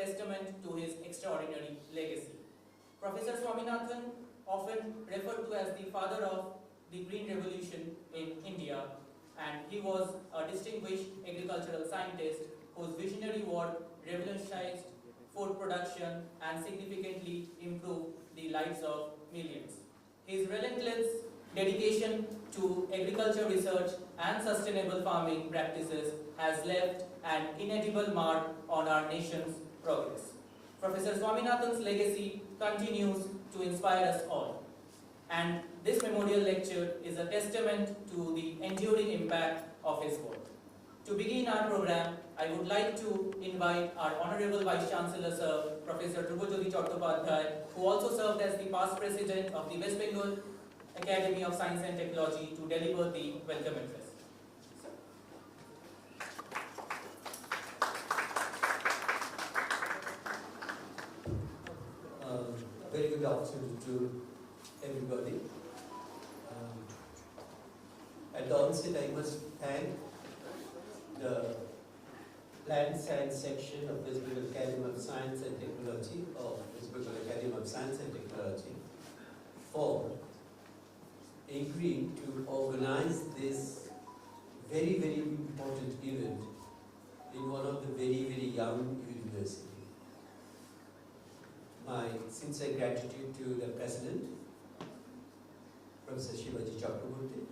testament to his extraordinary legacy. Professor Swaminathan, often referred to as the father of the Green Revolution in India, and he was a distinguished agricultural scientist whose visionary work revolutionized food production and significantly improved the lives of millions. His relentless dedication to agriculture research and sustainable farming practices has left an inedible mark on our nation's progress. Professor Swaminathan's legacy continues to inspire us all, and this memorial lecture is a testament to the enduring impact of his work. To begin our program, I would like to invite our Honorable Vice Chancellor Sir, Professor Dhrubajyoti Chattopadhyay, who also served as the past President of the West Bengal Academy of Science and Technology, to deliver the welcome address. Very good afternoon to everybody. At the onset, I must thank the Plant Science section of West Bengal Academy of Science and Technology for agreeing to organize this very, very important event in one of the very, very young universities. My sincere gratitude to the President, Professor Shivaji Chakraborty.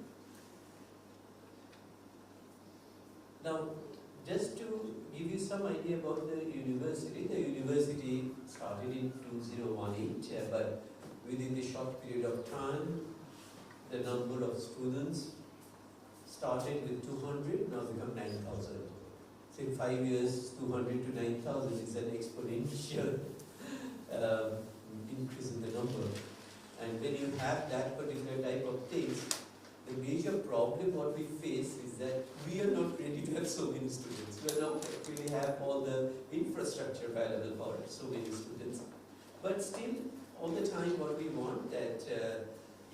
Now, just to give you some idea about the university started in 2018, but within the short period of time, the number of students started with 200, now become 9,000. So in 5 years, 200 to 9,000 is an exponential increase in the number. And when you have that particular type of things, the major problem what we face is that we are not ready to have so many students. We are not actually have all the infrastructure available for so many students. But still, all the time what we want that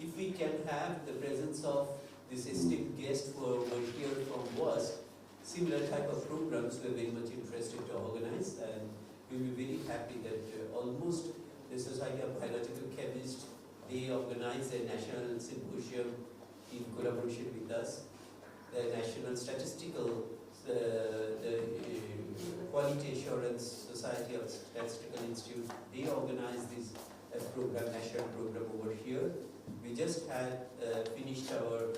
if we can have the presence of this esteemed guest who are over here from WAS, similar type of programs we are very much interested to organize, and we will be very happy that almost the Society of Biological Chemists, they organize a national symposium in collaboration with us. The National Statistical, the Quality Assurance Society of Statistical Institute, they organize this program, national program over here. We just had finished our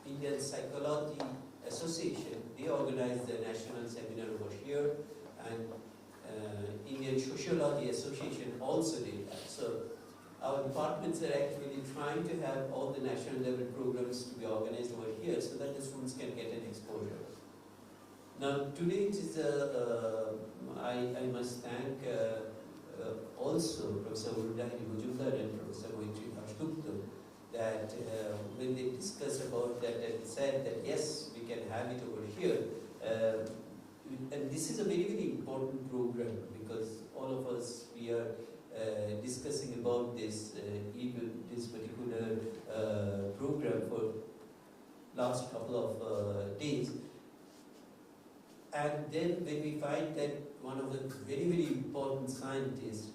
Indian Psychology Association. They organized the national seminar over here, and Indian Sociology Association also did that. So our departments are actually trying to have all the national level programs to be organized over here so that the students can get an exposure. Now today it is I must thank also Professor Urudaini Mujumdar and Professor Moitri Dasgupta that when they discussed about that and said that yes, we can have it over here. And this is a very, very important program because all of us, we are discussing about this particular program for last couple of days. And then when we find that one of the very, very important scientists,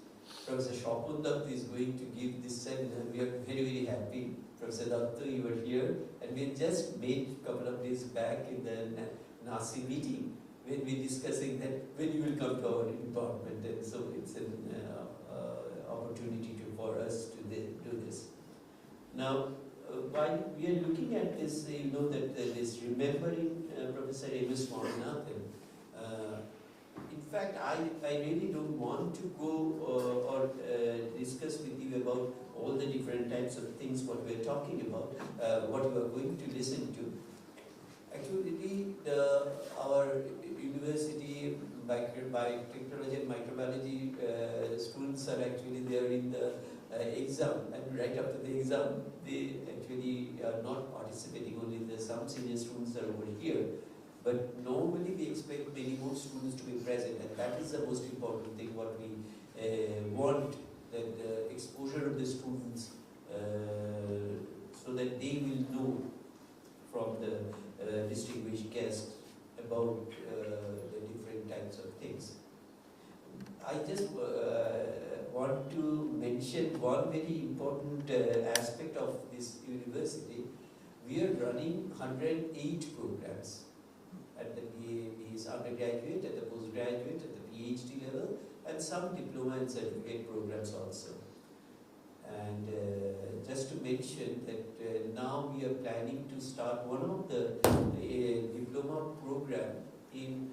Professor Shapun Dutt, is going to give this seminar, we are very, very happy. Professor Dutt, you were here, and we just made a couple of days back in the Nasi meeting when we discussing that when you will come to our department, and so it's an opportunity for us to do this. Now, while we are looking at this, you know that this remembering Professor M.S. Swaminathan. In fact, I really don't want to go or discuss with you about all the different types of things what we are talking about, what you are going to listen to. Actually, our university biotechnology and microbiology students are actually there in the exam, and right after the exam, they actually are not participating. Only some senior students are over here. But normally we expect many more students to be present, and that is the most important thing what we want, that the exposure of the students so that they will know from the distinguished guest about the different types of things. I just want to mention one very important aspect of this university. We are running 108 programs at the BA's undergraduate, at the postgraduate, at the PhD level, and some diploma and certificate programs also. And just to mention that now we are planning to start one of the diploma program in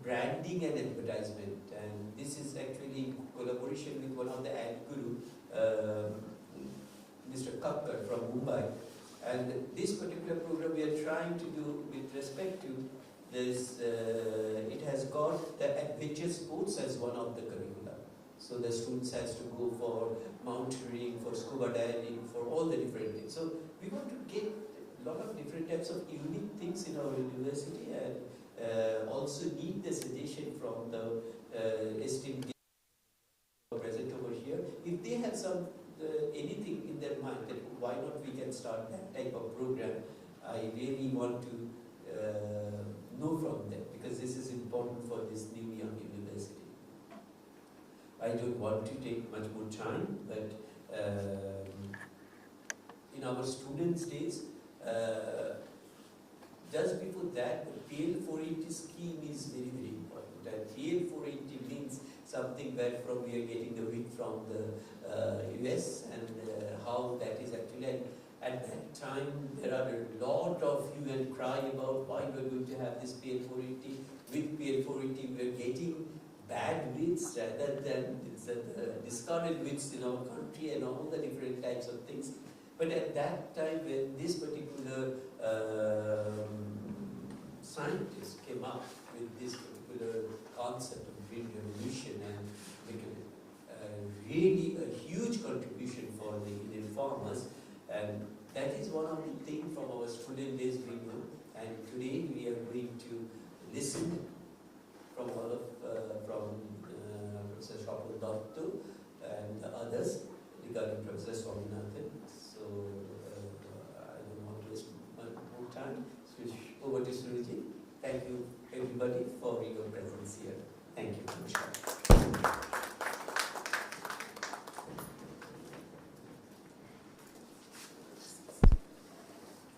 branding and advertisement, and this is actually in collaboration with one of the ad guru, Mr. Kakkar from Mumbai. And this particular program we are trying to do with respect to this, it has got the adventure sports as one of the curricula. So the students has to go for mountaineering, for scuba diving, for all the different things. So we want to get a lot of different types of unique things in our university, and also need the suggestion from the esteemed present over here. If they have some anything in their mind that why not we can start that type of program, I really want to know from them, because this is important for this new young university. I don't want to take much more time, but in our students' days, just before that, the PL 480 scheme is very, very important. And PL 480 means something where from we are getting the wheat from the US, and how that is actually. And at that time, there are a lot of hue and cry about why we are going to have this PL 480. With PL 480, we are getting bad wheats rather than discarded wheats in our country, and all the different types of things. But at that time, when this particular scientist came up with this particular concept of green revolution, and became really a huge contribution for the Indian farmers, and that is one of the things from our student days we know. And today we are going to listen from all of Professor Shapur Dattu and the others regarding Professor Swaminathan. So I don't want to waste more time. Switch over to Suruji. Thank you everybody for your presence here. Thank you.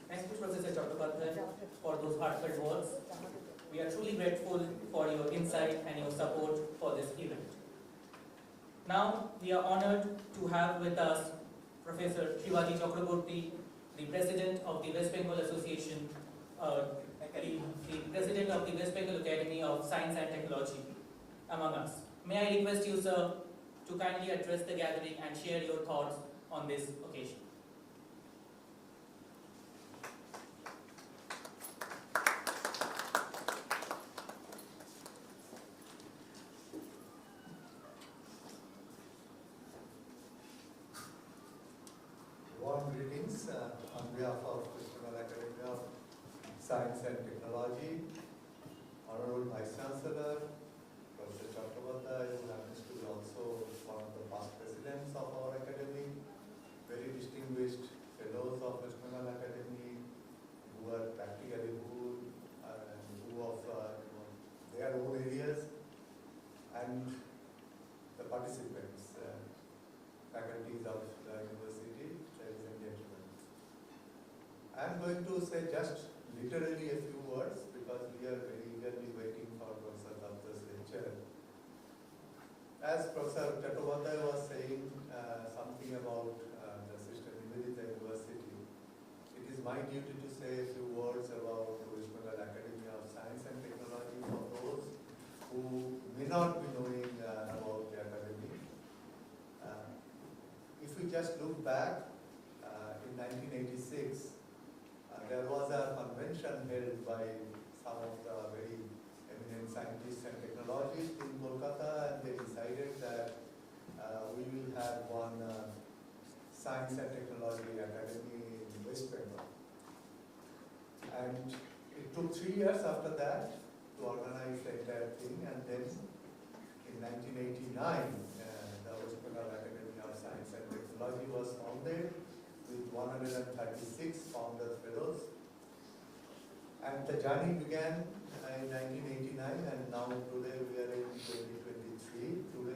Thank you, Professor Chattopadhyay, for those heartfelt words. We are truly grateful for your insight and your support for this event. Now, we are honored to have with us Professor Shivaji Chakraborty, the President of the West Bengal Association, the President of the West Bengal Academy of Science and Technology, among us. May I request you, sir, to kindly address the gathering and share your thoughts on this occasion. Warm greetings on behalf of West Bengal Academy of Science and Technology, Honorable Vice Chancellor, Professor Chattopadhyay, who happens to be also one of the past presidents of our academy, very distinguished fellows of West Bengal Academy, who are practically who of their own areas, and the participants, faculties of the university, ladies and gentlemen. I am going to say just literally a few words, because we are very eagerly waiting for Professor Datta's lecture. As Professor Chattopadhyay was saying something about the Sister Nivedita University, it is my duty to say a few words about the West Bengal Academy of Science and Technology for those who may not be knowing about the academy. If we just look back, in 1986, there was a convention held by some of the very eminent scientists and technologists in Kolkata, and they decided that we will have one Science and Technology Academy in West Bengal. And it took 3 years after that to organize the entire thing, and then in 1989, the West Bengal Academy of Science and Technology was founded with 136 founder fellows. And the journey began in 1989, and now today we are in 2023.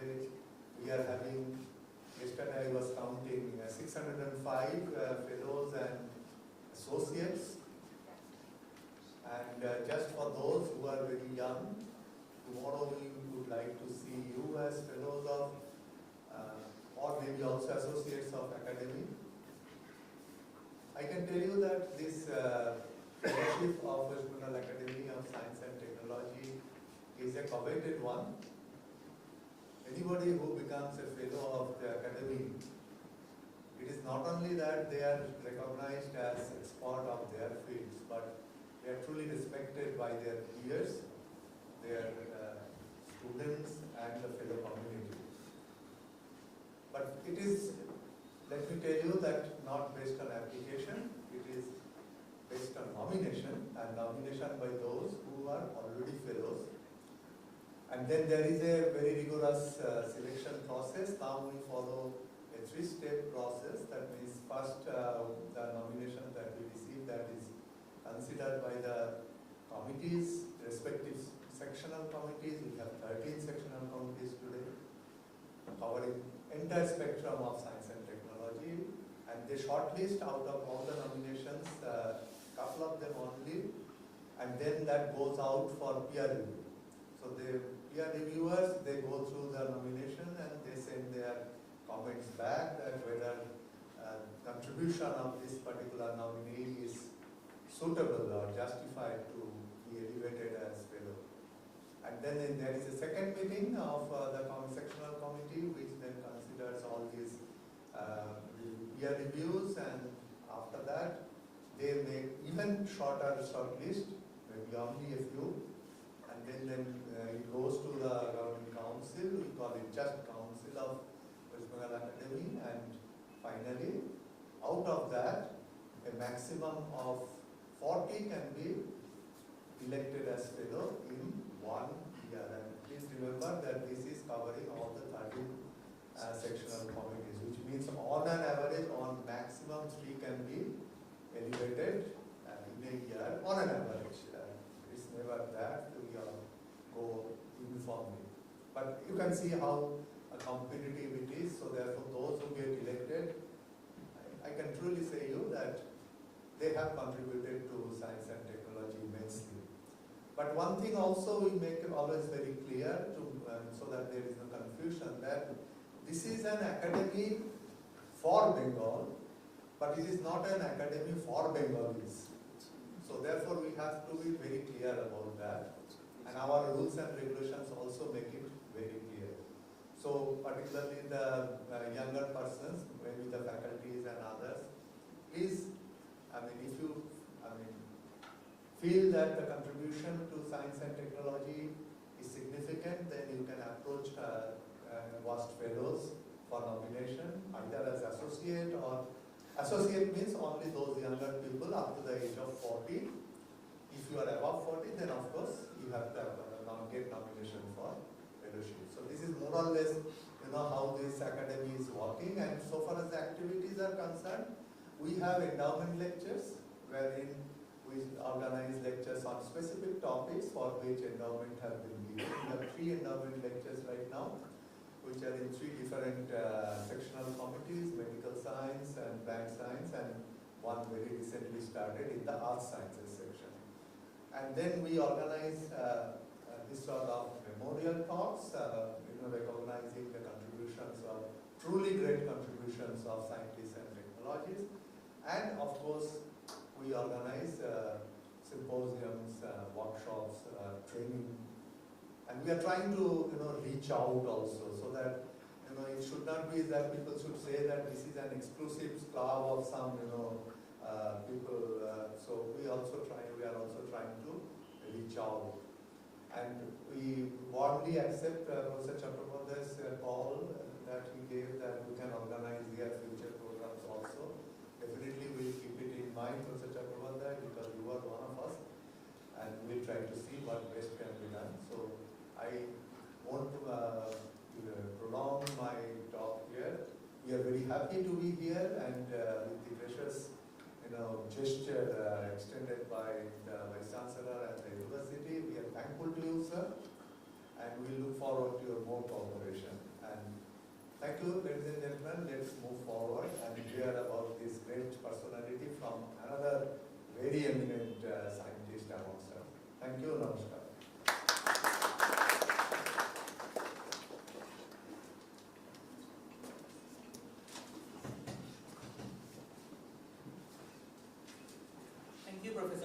fellows of, or maybe also associates of academy. I can tell you that this fellowship of West Bengal Academy of Science and Technology is a coveted one. Anybody who becomes a fellow of the academy, it is not only that they are recognized as expert of their fields, but they are truly respected by their peers, their students and the fellow community. But it is, let me tell you, that not based on application, it is based on nomination, and nomination by those who are already fellows. And then there is a very rigorous selection process. Now we follow a 3-step process. That means first the nomination that we receive, that is considered by the committees, respective sectional committees. We have 13 sectional committees today, covering entire spectrum of science and technology, and they shortlist out of all the nominations, couple of them only, and then that goes out for peer review. So the peer reviewers, they go through the nomination and they send their comments back that whether contribution of this particular nominee is suitable or justified to be elevated as fellow. And then there is a second meeting of the sectional committee, which then considers all these peer reviews, and after that they make even shorter shortlist, maybe only a few, and then it goes to the governing council. We call it just council of West Bengal Academy, and finally out of that a maximum of 40 can be elected as fellow in 1 year. And please remember that this is covering all the 13 sectional committees, which means on an average, on maximum 3 can be elevated in a year, on an average. It's never that we all go uniformly. But you can see how competitive it is. So therefore those who get elected, I can truly say you that they have contributed to science and technology immensely. But one thing also we make always very clear to, so that there is no confusion, that this is an academy for Bengal, but it is not an academy for Bengalis. So therefore we have to be very clear about that. And our rules and regulations also make it very clear. So particularly the younger persons, maybe the faculties and others, please, if you feel that the contribution to science and technology is significant, then you can approach WAST fellows for nomination, either as associate, or associate means only those younger people up to the age of 40. If you are above 40, then of course you have to get nomination for fellowship. So this is more or less, how this academy is working. And so far as the activities are concerned, we have endowment lectures wherein we organize lectures on specific topics for which endowment has been given. We have 3 endowment lectures right now, which are in 3 different sectional committees: medical science and plant science, and one very recently started in the art sciences section. And then we organize this sort of memorial talks, recognizing the contributions of, truly great contributions of scientists and technologists. And of course, we organize symposiums, workshops, training. And we are trying to, reach out also, so that, it should not be that people should say that this is an exclusive club of some, people. So we are also trying to reach out. And we warmly accept Professor Chattopadhyay's call that he gave, that we can organize their future programs also. Definitely we'll keep it in mind, Professor Chattopadhyay, because you are one of us, and we'll try to see what best can be done. So I won't prolong my talk here. We are very happy to be here, and with the gracious gesture extended by the Vice Chancellor and the University, we are thankful to you, sir, and we look forward to your more cooperation. And thank you, ladies and gentlemen. Let's move forward and hear about this great personality from another very eminent scientist amongst us. Thank you, namaskar.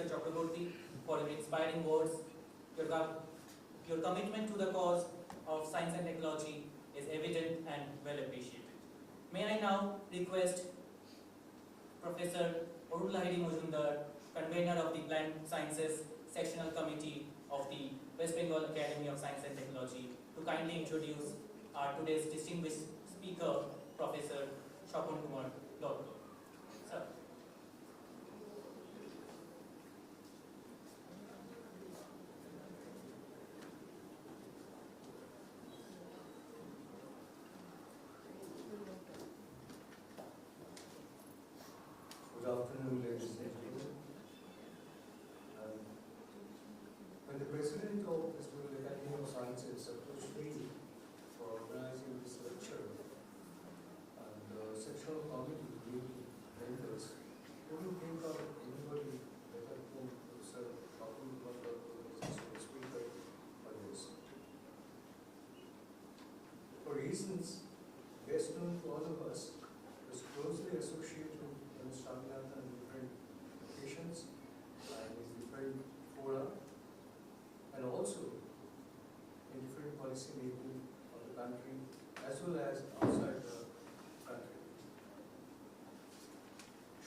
Professor Chakraborty, for your inspiring words. Your commitment to the cause of science and technology is evident and well appreciated. May I now request Professor Arun Lahiri Majumdar, convener of the Plant Sciences Sectional Committee of the West Bengal Academy of Science and Technology, to kindly introduce our today's distinguished speaker, Professor Shapon Kumar Lotko. Sir. Good afternoon, ladies and gentlemen. When the president of the West Academy of Sciences approached me for organizing this lecture, and the sectional committee meeting members couldn't think of anybody better than Professor Shapon Kumar Lotko as a speaker for this. For reasons best known to all of us, was closely associated with Swaminathan in different locations and in different fora, and also in different policy making of the country as well as outside the country.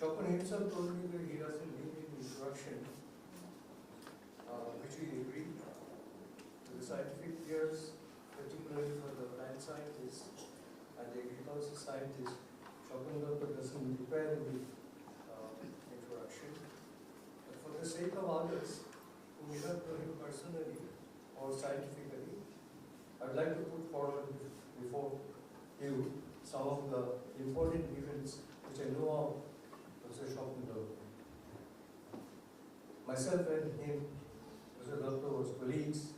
Shapon himself told me that he doesn't need an introduction, which we agree to the scientific years, particularly for the plant scientists and the agriculture scientists. Shapon Lotko doesn't require any introduction. But for the sake of others who may not know him personally or scientifically, I would like to put forward before you some of the important events which I know of Professor Shapon Lotko. Myself and him, Professor Lotko, was colleagues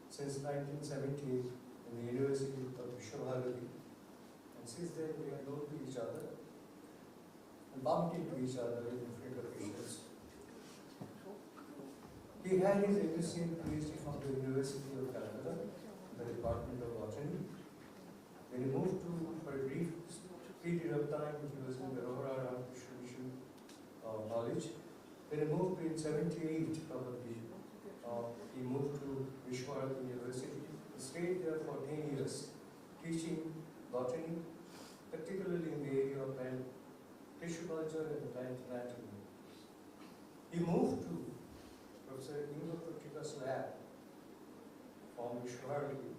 since 1970 in the University of Vishabharati. And since then we have known to each other and bumped into each other in different occasions. He had his MSc and PhD from the University of Calcutta, the Department of Botany. When he moved to, for a brief period of time, he was in the Rohra Ramakrishna Mission College. When he moved in 78, probably, he moved to Vishwabharati University. He stayed there for 10 years, teaching botany, particularly in the area of plant tissue culture and plant anatomy. He moved to Professor Ingo Kotrika's lab from Vishwabharati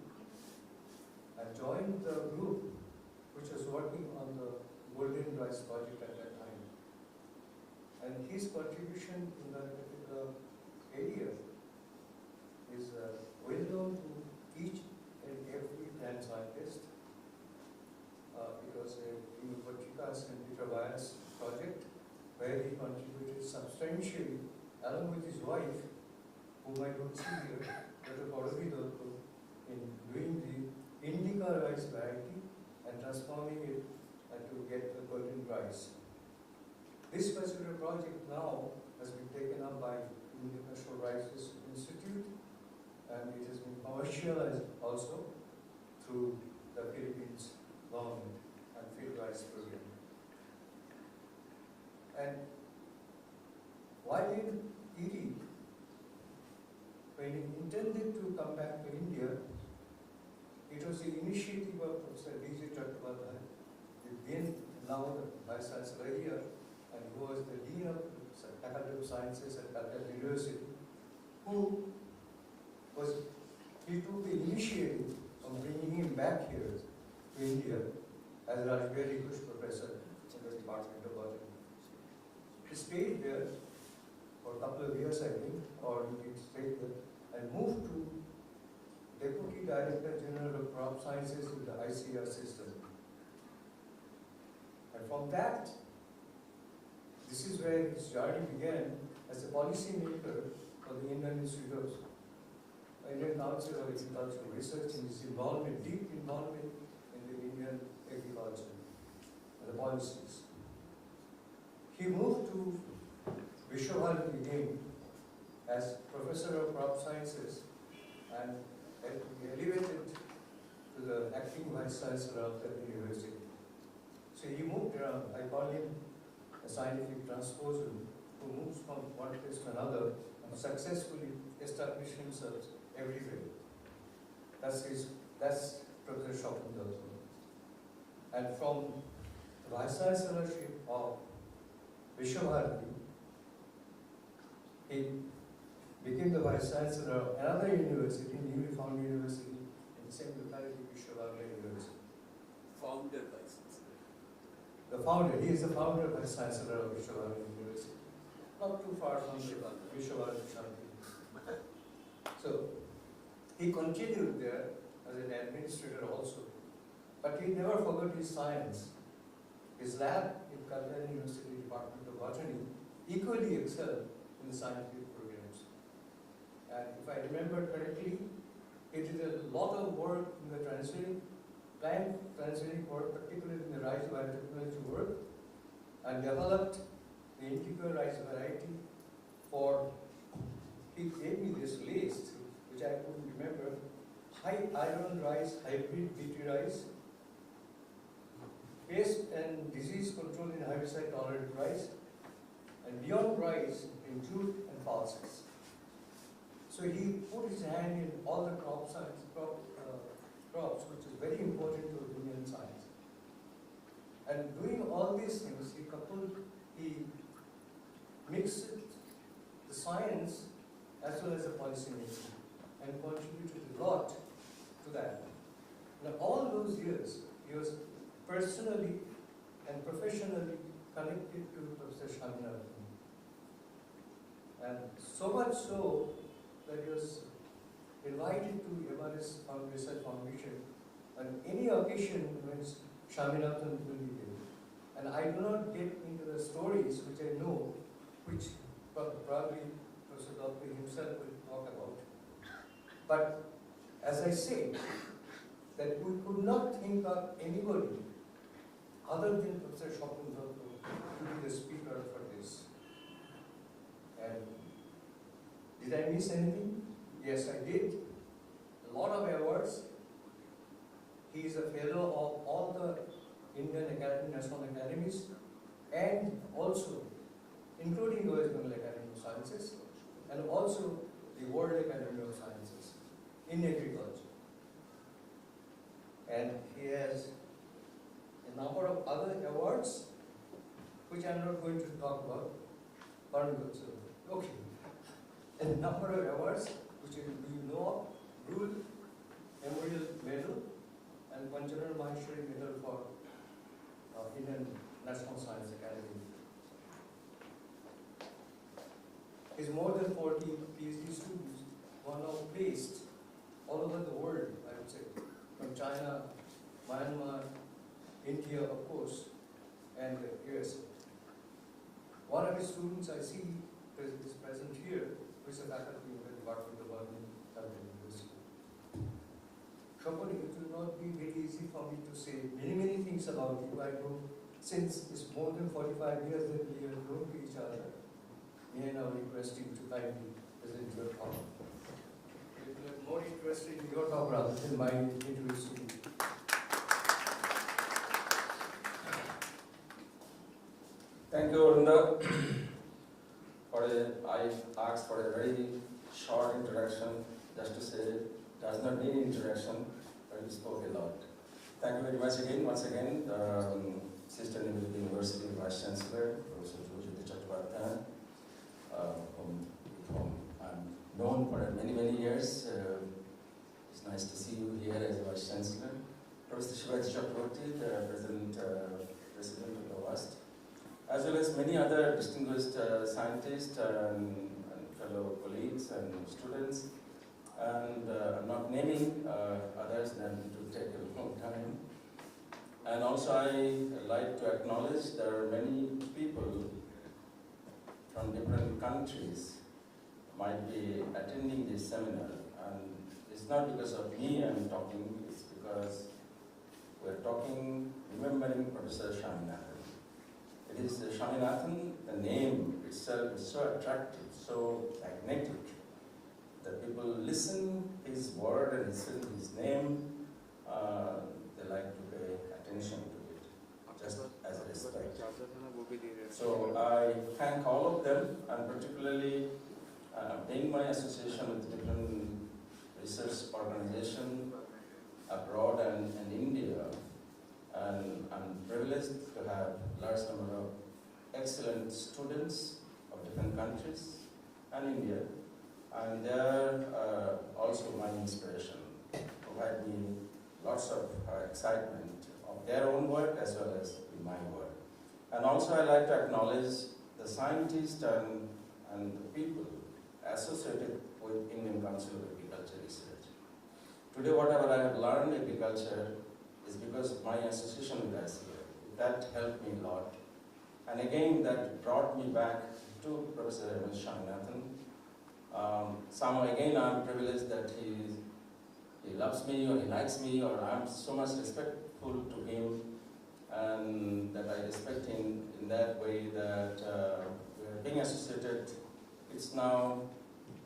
and joined the group which was working on the golden rice project at that time. And his contribution in that particular area is well known to each and every plant scientist. Because in Kotrika's and Peter Byers project, where he contributed substantially, along with his wife, whom I don't see here, Dr. Pallavi Lotko, in doing the indica rice variety and transforming it to get the golden rice. This particular project now has been taken up by Indian National Rice Institute, and it has been commercialized also through the Philippines government and field rice program. And while in ED, when he intended to come back to India, it was the initiative of Professor D.J. Chattopadhyay, the then now the Vice Chancellor here, and who was the Dean of the Faculty of Sciences at Calcutta University, he took the initiative of bringing him back here to India as a very good professor in the Department of Botany. He stayed there for a couple of years, I think, or he stayed there and moved to Deputy Director General of Crop Sciences in the ICR system. And from that, this is where his journey began as a policy maker for the Indian Institute of Indian Council of Agricultural Research, and his involvement, deep involvement in the Indian agriculture and the policies. He moved to Vishabharati again as Professor of Crop Sciences and had to be elevated to the acting Vice Chancellor of that university. So he moved around. I call him a scientific transposer who who moves from one place to another and successfully establish himself everywhere. That's Professor Swaminathan. And from the Vice Chancellorship of Vishwabharati, he became the Vice Chancellor of another university, newly founded university in the same locality, Vishwabharati University. Founder Vice Chancellor. The founder, he is the founder Vice Chancellor of Vishwabharati University. Not too far from Vishwabharati Shanti. So, he continued there as an administrator also. But he never forgot his science. His lab in Kalyan University Department of Botany equally excelled in the scientific programs. And if I remember correctly, he did a lot of work in the plant transgenic work, particularly in the rice biotechnology work, and developed the indigo rice variety for, he gave me this list, which I couldn't remember, high iron rice, hybrid BT rice, pest and disease control in herbicide tolerant rice, and beyond rice in jute and pulses. So he put his hand in all the crops, which is very important to Indian science. And doing all these things, he mixed the science as well as the policy making and contributed a lot to that. Now all those years, he was personally and professionally connected to Professor Swaminathan. And so much so that he was invited to MRS Research Foundation on any occasion when Swaminathan will be there. And I do not get into the stories which I know, which probably Professor Dr. himself will talk about. But as I say, that we could not think of anybody other than Professor Swaminathan to be the speaker for this. And did I miss anything? Yes, I did. A lot of awards. He is a fellow of all the Indian National Academies and also, including the West Bengal Academy of Sciences and also the World Academy of Sciences in agriculture. And he has a number of other awards which I am not going to talk about. Okay. A number of awards which you know of: Rule Memorial Medal and Pancharan Maheshwari Medal for Indian National Science Academy. His more than 40 PhD students who are now placed all over the world, I would say, from China, Myanmar, India, of course, and the US. One of his students I see is present here, who is a faculty in the Department of Botany at the University. Shopani, it will not be very easy for me to say many things about you. I know since it's more than 45 years that we have known to each other, may I now request you to kindly present your talk. It will be more interesting in your talk rather than my introducing you. Thank you, Arunda. I asked for a very short introduction, just to say it does not need introduction, but you spoke a lot. Thank you very much again, once again, Sister University Vice Chancellor, Professor Swaminathan, whom I'm known for many years. It's nice to see you here as Vice Chancellor. Professor Shivaji Chakraborty, the President of the West, as well as many other distinguished scientists and fellow colleagues and students. And I'm not naming others, then it will take a long time. And also I like to acknowledge there are many people from different countries might be attending this seminar. And it's not because of me I'm talking, it's because we're talking, remembering Professor Swaminathan. It is Swaminathan, the name itself is so attractive, so magnetic, that people listen his word and listen his name, they like to pay attention to it, just as a respect. So I thank all of them, and particularly being my association with different research organizations abroad and India, and I'm privileged to have large number of excellent students of different countries and India, and they are also my inspiration, provide me lots of excitement of their own work as well as in my work. And also I like to acknowledge the scientists and the people associated with Indian Council of Agriculture Research. Today whatever I have learned in agriculture is because of my association with ICA. That helped me a lot. And again, that brought me back to Professor Swaminathan. Somehow again I'm privileged that he loves me or he likes me, or I'm so much respectful to him, and that I respect him in that way that we're being associated. It's now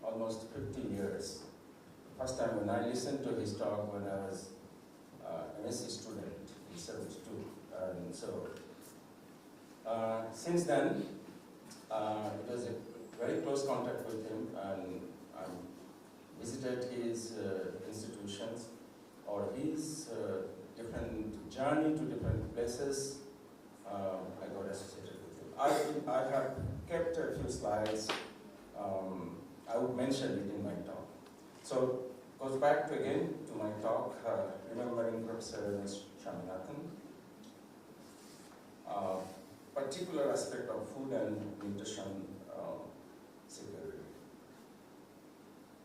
almost 50 years. First time when I listened to his talk when I was MSc student in 72, and so since then it was a very close contact with him, and I visited his institutions or his different journey to different places. I got associated with him. I have kept a few slides. I would mention it in my talk. So goes back to again to my talk, remembering Professor Swaminathan. Particular aspect of food and nutrition security.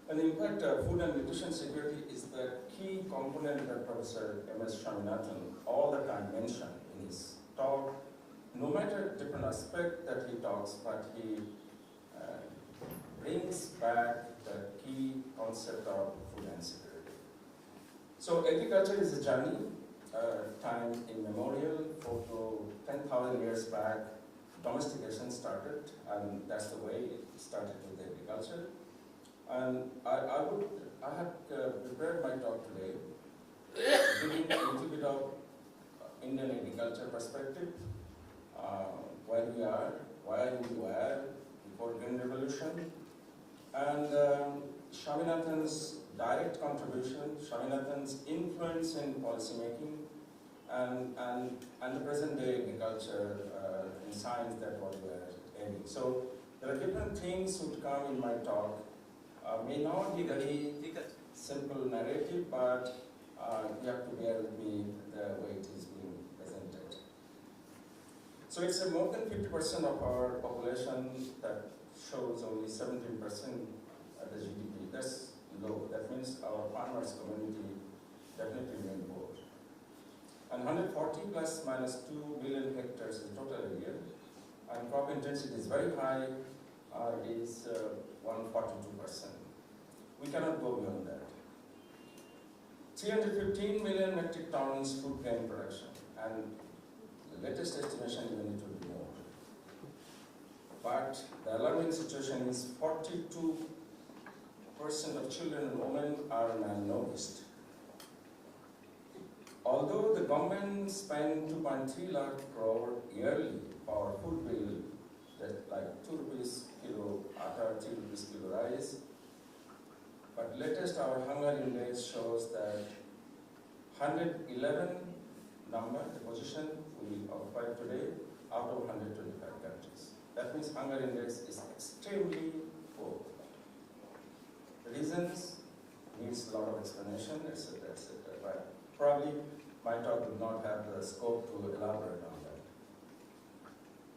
And in fact, food and nutrition security is the key component that Professor M.S. Swaminathan all the time mentioned in his talk, no matter different aspect that he talks, but he brings back the key concept of food and security. So agriculture is a journey, time immemorial, 4 to 10,000 years back, domestication started, and that's the way it started with agriculture. And I have prepared my talk today, giving a little bit of Indian agriculture perspective, where we are, where we were before Green Revolution, and Swaminathan's direct contribution, Swaminathan's influence in policy making, and the present day agriculture in science that what we are aiming. So there are different things would come in my talk. May not be very simple narrative, but you have to bear with me the way it is being presented. So it's more than 50% of our population that shows only 17% at the GDP. That's low. That means our farmers community definitely remain poor. And 140 plus minus 2 million hectares is total area, and crop intensity is very high. It is 142%. We cannot go beyond that. 315 million metric tons food grain production, and the latest estimation even it will be more. But the alarming situation is 42% of children and women are malnourished. Although the government spends 2.3 lakh crore yearly for food bill, that like 2 rupees kilo atta, 3 rupees kilo rice, but latest our hunger index shows that 111 number, the position we occupy today, out of 125 countries. That means hunger index is extremely poor. The reasons needs a lot of explanation, etc., etc. But probably my talk will not have the scope to elaborate on that.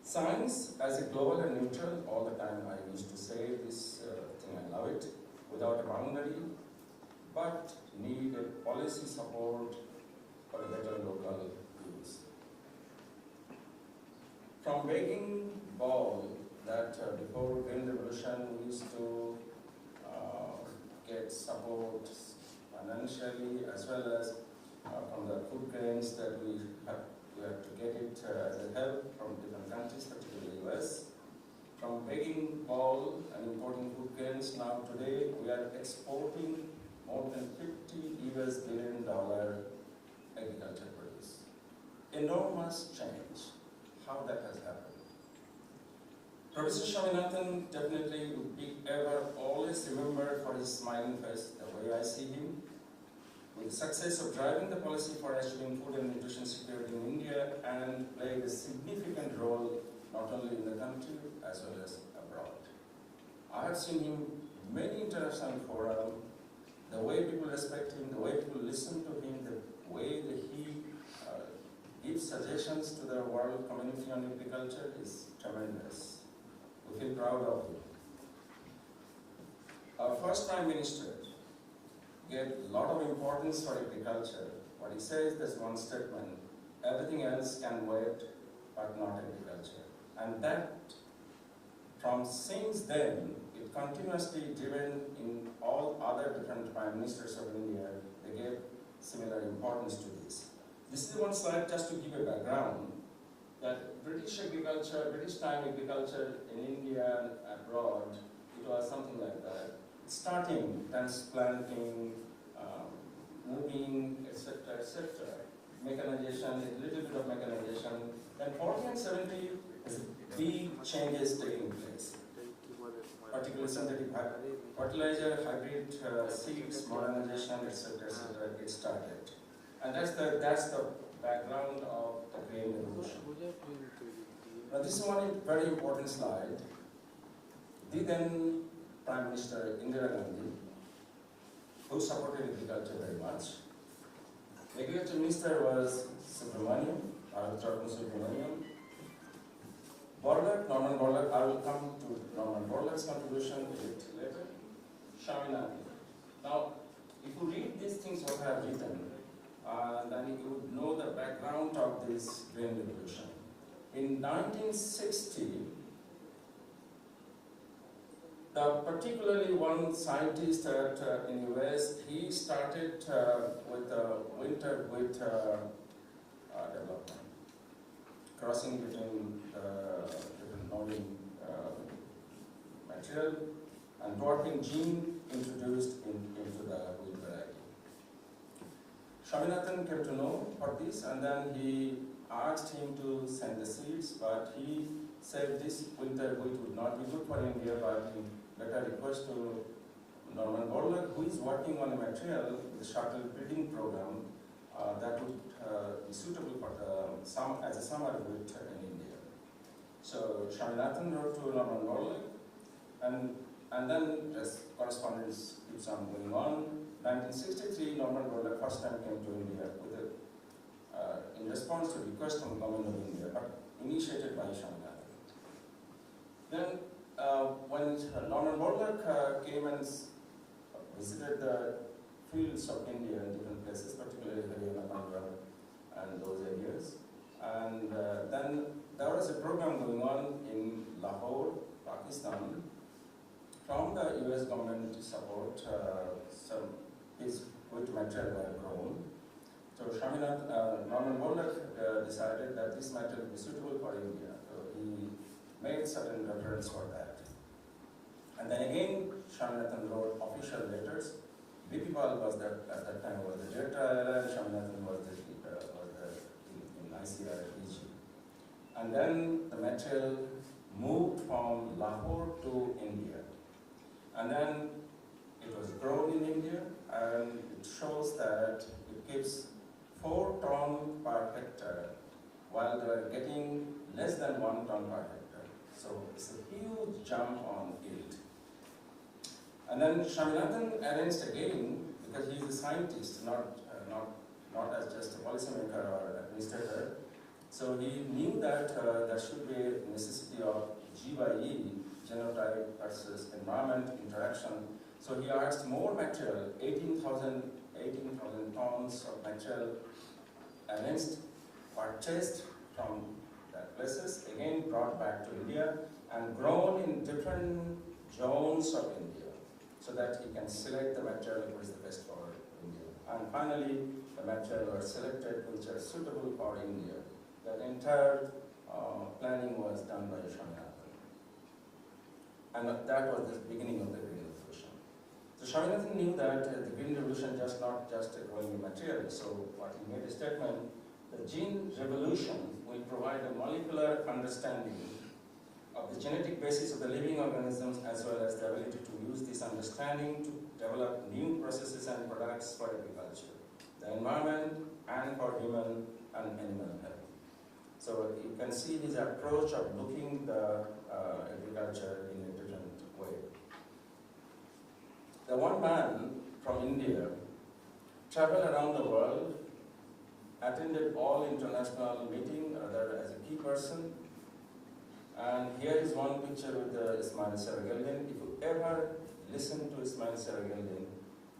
Science as a global and neutral, all the time I used to say this thing, I love it, without a boundary, but need a policy support for a better local use. From begging ball that before Green Revolution we used to get support financially as well as from the food grains that we have to get it as a help from different countries, particularly US. From begging ball and importing food grains, now today we are exporting more than $50 billion agriculture produce. Enormous change. How that has happened? Professor Swaminathan definitely would be ever always remembered for his smiling face, the way I see him. With the success of driving the policy for achieving food and nutrition security in India and played a significant role not only in the country as well as abroad. I have seen him in many international forums. The way people respect him, the way people listen to him, the way that he gives suggestions to the world community on agriculture is tremendous. We feel proud of him. Our first Prime Minister gave a lot of importance for agriculture. What he says, there's one statement, everything else can wait, but not agriculture. And that, from since then, it continuously driven in all other different Prime Ministers of India, they gave similar importance to this. This is one slide just to give a background, that British agriculture, British time agriculture in India and abroad, it was something like that. Starting, transplanting, moving, etc., etc. Mechanization, a little bit of mechanization. Then 40 and 70 is big changes taking place. Particularly synthetic fertilizer, hybrid seeds, modernization, etc., etc. It started, and that's the background of the Green Revolution. Now this is one very important slide. The then Prime Minister Indira Gandhi, who supported agriculture very much. The Agriculture Minister was Subramaniam, Subramaniam. Borlaug, Norman Borlaug, I will come to Norman Borlaug's contribution a bit later. Swaminathan. Now, if you read these things what I have written, then you would know the background of this Green Revolution. In 1960, particularly one scientist in US, he started with winter wheat development, crossing between different knowing material and dwarfing gene introduced into the wheat variety. Swaminathan came to know for this, and then he asked him to send the seeds, but he said this winter wheat would not be good for India, but he better request to Norman Borlaug, who is working on a material, the shuttle breeding program, that would be suitable for the as a summer wheat in India. So Swaminathan wrote to Norman Borlaug, and then this correspondence keeps on going on. 1963, Norman Borlaug first time came to India with in response to a request from the government of India, but initiated by Swaminathan. Then when Norman Borlaug came and visited the fields of India in different places, particularly Haryana, Punjab, and those areas, and then there was a program going on in Lahore, Pakistan, from the US government to support some this wheat material were grown. So Norman Borlaug decided that this material would be suitable for India. So he made certain reference for that. And then again, Swaminathan wrote official letters. B.P. Pal was that at that time was the director, and Swaminathan was in ICR PG. And then the material moved from Lahore to India. And then it was grown in India, and it shows that it gives 4 tons per hectare, while they were getting less than 1 ton per hectare. So it's a huge jump on yield. And then Swaminathan arranged again, because he is a scientist, not as just a policymaker or administrator. So he knew that there should be a necessity of G/E, genotype versus environment interaction. So he asked more material, 18,000 tons of material arranged, purchased from that places, again brought back to India and grown in different zones of India, so that he can select the material which is the best for India. And finally, the material were selected which are suitable for India. That entire planning was done by Swaminathan. And that was the beginning of the Green Revolution. So Swaminathan knew that the Green Revolution just not just growing the material. So what he made a statement, the gene revolution will provide a molecular understanding of the genetic basis of the living organisms, as well as the ability to use this understanding to develop new processes and products for agriculture, the environment, and for human and animal health. So you can see his approach of looking the agriculture in a different way. The one man from India traveled around the world, attended all international meetings as a key person, and here is one picture with Ismail Saragaldian. If you ever listen to Ismail Saragaldian,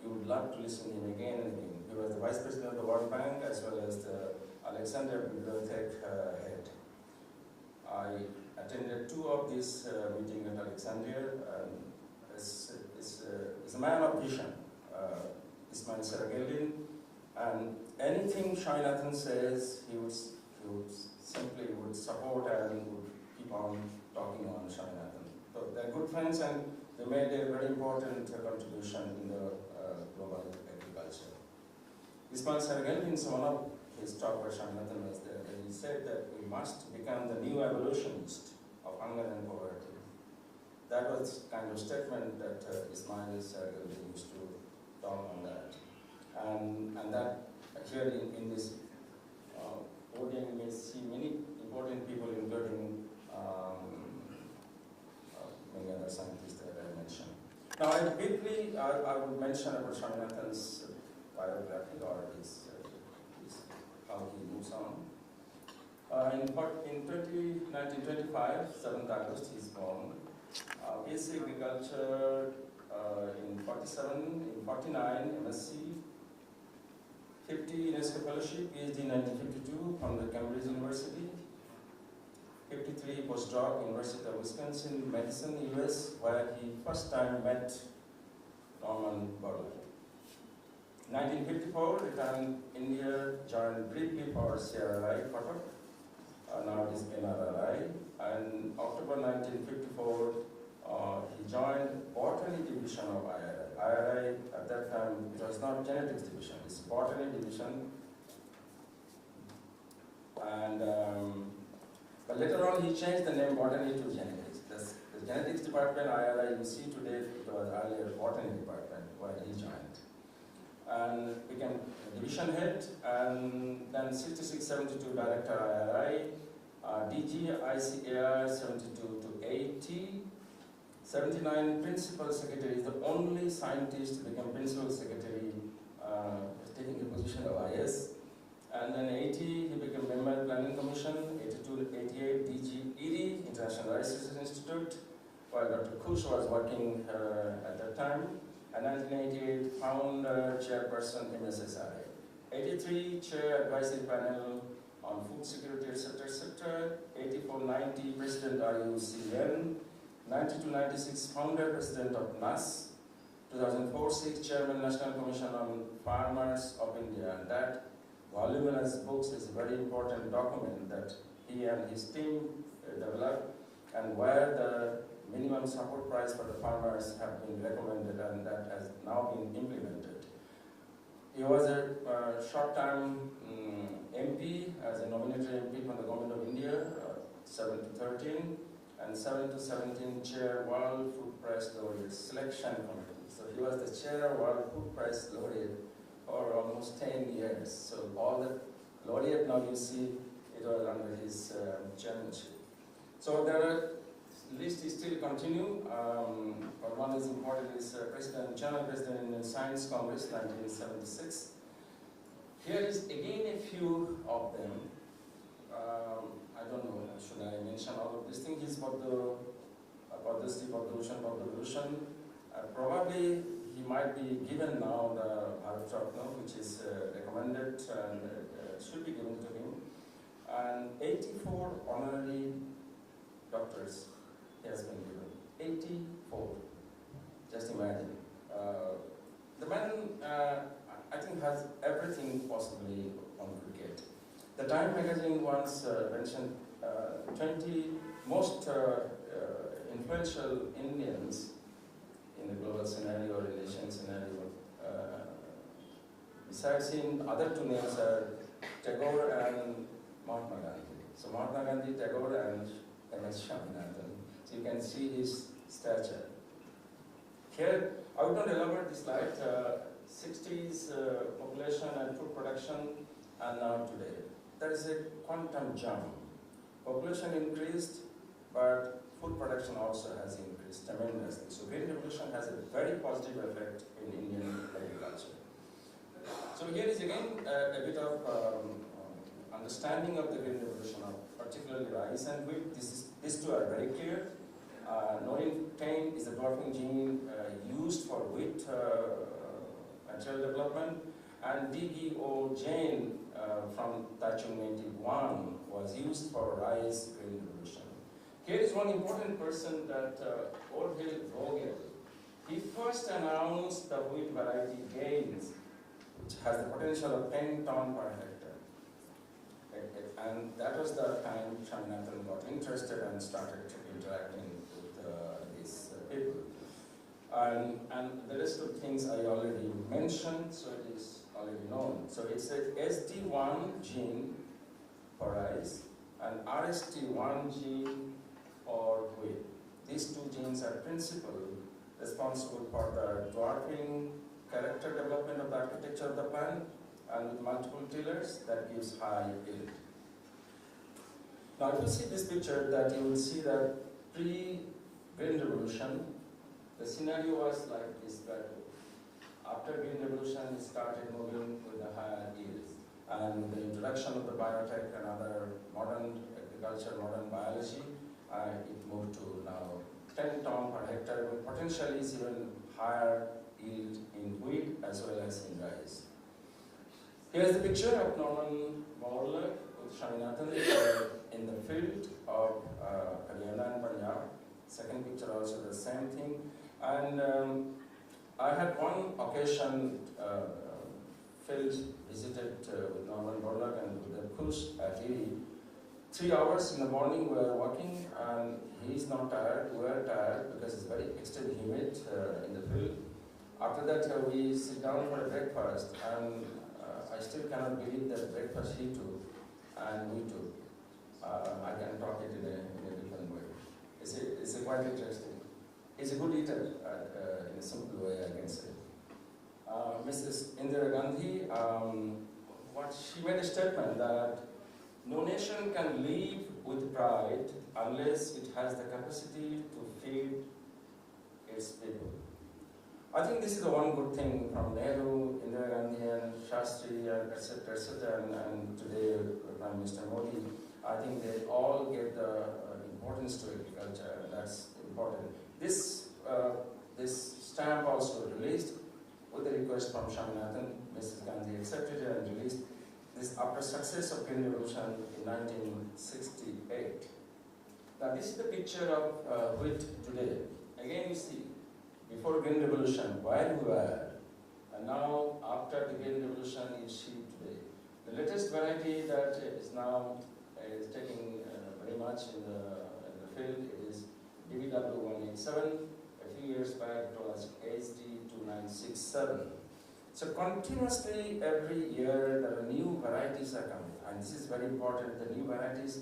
you would love to listen to him again and again. He was the Vice President of the World Bank as well as the Alexandria Bibliothek head. I attended two of these meetings at Alexandria, and is a man of vision, Ismail Saragaldian, and anything Swaminathan says, he would simply support and would keep on talking on Swaminathan. So they're good friends, and they made a very important contribution in the global agriculture. Ismail Saragaldian, one of his talk by Swaminathan was there, and he said that we must become the new abolitionists of hunger and poverty. That was kind of statement that Ismail Saragaldian used to talk on that. And that here in this podium you may see many important people, including many other scientists that I mentioned. Now, I would mention about Swaminathan's biography or his how he moves on. In 1925, 7th August, he is born. BSc Agriculture in 47, in 49, MSc, 50 UNESCO Fellowship, PhD in 1952 from the Cambridge University, 53 postdoc, University of Wisconsin, Madison, US, where he first time met Norman Borlaug. 1954, returned India, joined briefly for CRRI, Kotak, now it is NRRI, and October 1954, he joined Botany Division of IRI. IRI at that time, it was not Genetics Division, it's Botany Division. And but later on, he changed the name Botany to Genetics. The Genetics Department, IRI, you see today, it was earlier Botany Department, where he joined. And became division head, and then 66-72 Director IRI, DG ICAR 72 to 80, 79 Principal Secretary, is the only scientist to become Principal Secretary, taking the position of IS. And then 80, he became Member Planning Commission, 82 to 88 DG ERI, International Research Institute, while Dr. Kush was working at that time. And 1988, founder, chairperson, MSSRI. 83, chair advisory panel on food security, etc. 84-90, president RUCN. 92-96, founder, president of NAS. 2004-06, chairman, National Commission on Farmers of India. And that voluminous books is a very important document that he and his team developed, and where the minimum support price for the farmers have been recommended, and that has now been implemented. He was a short-time MP, as a nominated MP from the Government of India, 7 to 13, and 7 to 17 chair World Food Prize Laureate Selection Committee. So he was the chair of World Food Prize Laureate for almost 10 years. So all the laureate now you see, it was under his chairmanship. So there are list is still continue, but one is important is General President in Science Congress 1976. Here is again a few of them. I don't know, should I mention all of these things? He's about the Steve Revolution. Probably he might be given now the Bharat Ratna, which is recommended and should be given to him. And 84 honorary doctors has been given. 84. Just imagine. The man, I think, has everything possibly on cricket. The Time magazine once mentioned 20 most influential Indians in the global scenario or in Asian scenario. Besides him, other two names are Tagore and Mahatma Gandhi. So Mahatma Gandhi, Tagore, and MS Swaminathan. So you can see his stature. Here, I would not elaborate this slide. 60s population and food production, and now today. There is a quantum jump. Population increased, but food production also has increased tremendously. So Green Revolution has a very positive effect in Indian agriculture. So here is again a bit of understanding of the Green Revolution, particularly rice and wheat. These two are very clear. Norintane is a dwarfing gene used for wheat material development, and DBO gene from Taichung 91 was used for rice Green Revolution. Here is one important person, that Orville Vogel. He first announced the wheat variety gains, which has the potential of 10 ton per hectare. And that was the time Swaminathan got interested and started interacting with these people. And the rest of things I already mentioned, so it is already known. So it's a SD1 gene for rice and RST1 gene for wheat. These two genes are principally responsible for the dwarfing character development of the architecture of the plant, and with multiple tillers that gives high yield. Now if you see this picture, that you will see that pre-Green Revolution, the scenario was like this, that after Green Revolution it started moving with the higher yields. And with the introduction of the biotech and other modern agriculture, modern biology, it moved to now 10 ton per hectare, with potentially even higher yield in wheat as well as in rice. Here's the picture of Norman Borlaug with Swaminathan in the field of Haryana and Punjab. Second picture also the same thing. And I had one occasion field visited with Norman Borlaug and with the Kush at Erie. 3 hours in the morning we were walking, and he's not tired, we were tired because it's very extremely humid in the field. After that we sit down for a breakfast, and I still cannot believe that breakfast he took and we took. I can talk it in a different way. It's quite interesting. He's a good eater in a simple way, I can say. Mrs. Indira Gandhi, she made a statement that no nation can live with pride unless it has the capacity to feed its people. I think this is the one good thing from Nehru, Indira Gandhi, and Shastri, etc., and today Prime Minister Modi. I think they all gave the importance to agriculture, and that's important. This stamp also released with the request from Swaminathan. Mrs. Gandhi accepted it and released this after success of Green Revolution in 1968. Now this is the picture of wheat today. Again you see, before Green Revolution, where we were, and now after the Green Revolution you see today. The latest variety that is now taking very much in the field, it is DBW187. A few years back it was HD2967. So continuously every year there are new varieties are coming, and this is very important. The new varieties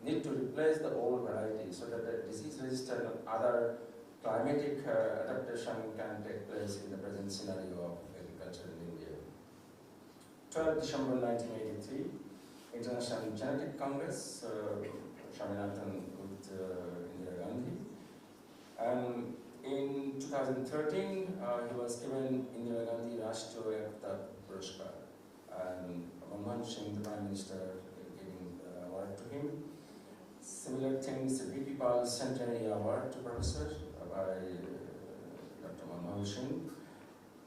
need to replace the old varieties so that the disease resistant and other climatic adaptation can take place in the present scenario of agriculture in India. 12 December 1983, International Genetic Congress, Swaminathan with Indira Gandhi. And in 2013, he was given Indira Gandhi Rashtriya Ekta Puraskar, and Manmohan Singh, the Prime Minister, giving the award to him. Similar things, the B.P. Pal Centenary Award to Professor by Dr. Manmohan Singh.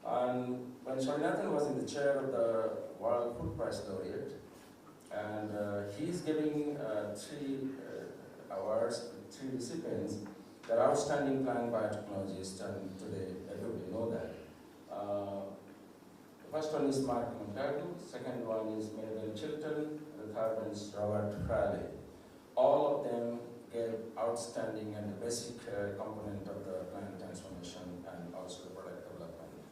And when Swaminathan was in the chair of the World Food Prize Laureate, and he's giving 3 awards, 3 recipients. They're outstanding plant biotechnologists, and today everybody know that. The first one is Mark Montagu, second one is Mabel Chilton, and the third one is Robert Fraley. All of them gave outstanding and basic component of the plant transformation and also the product development.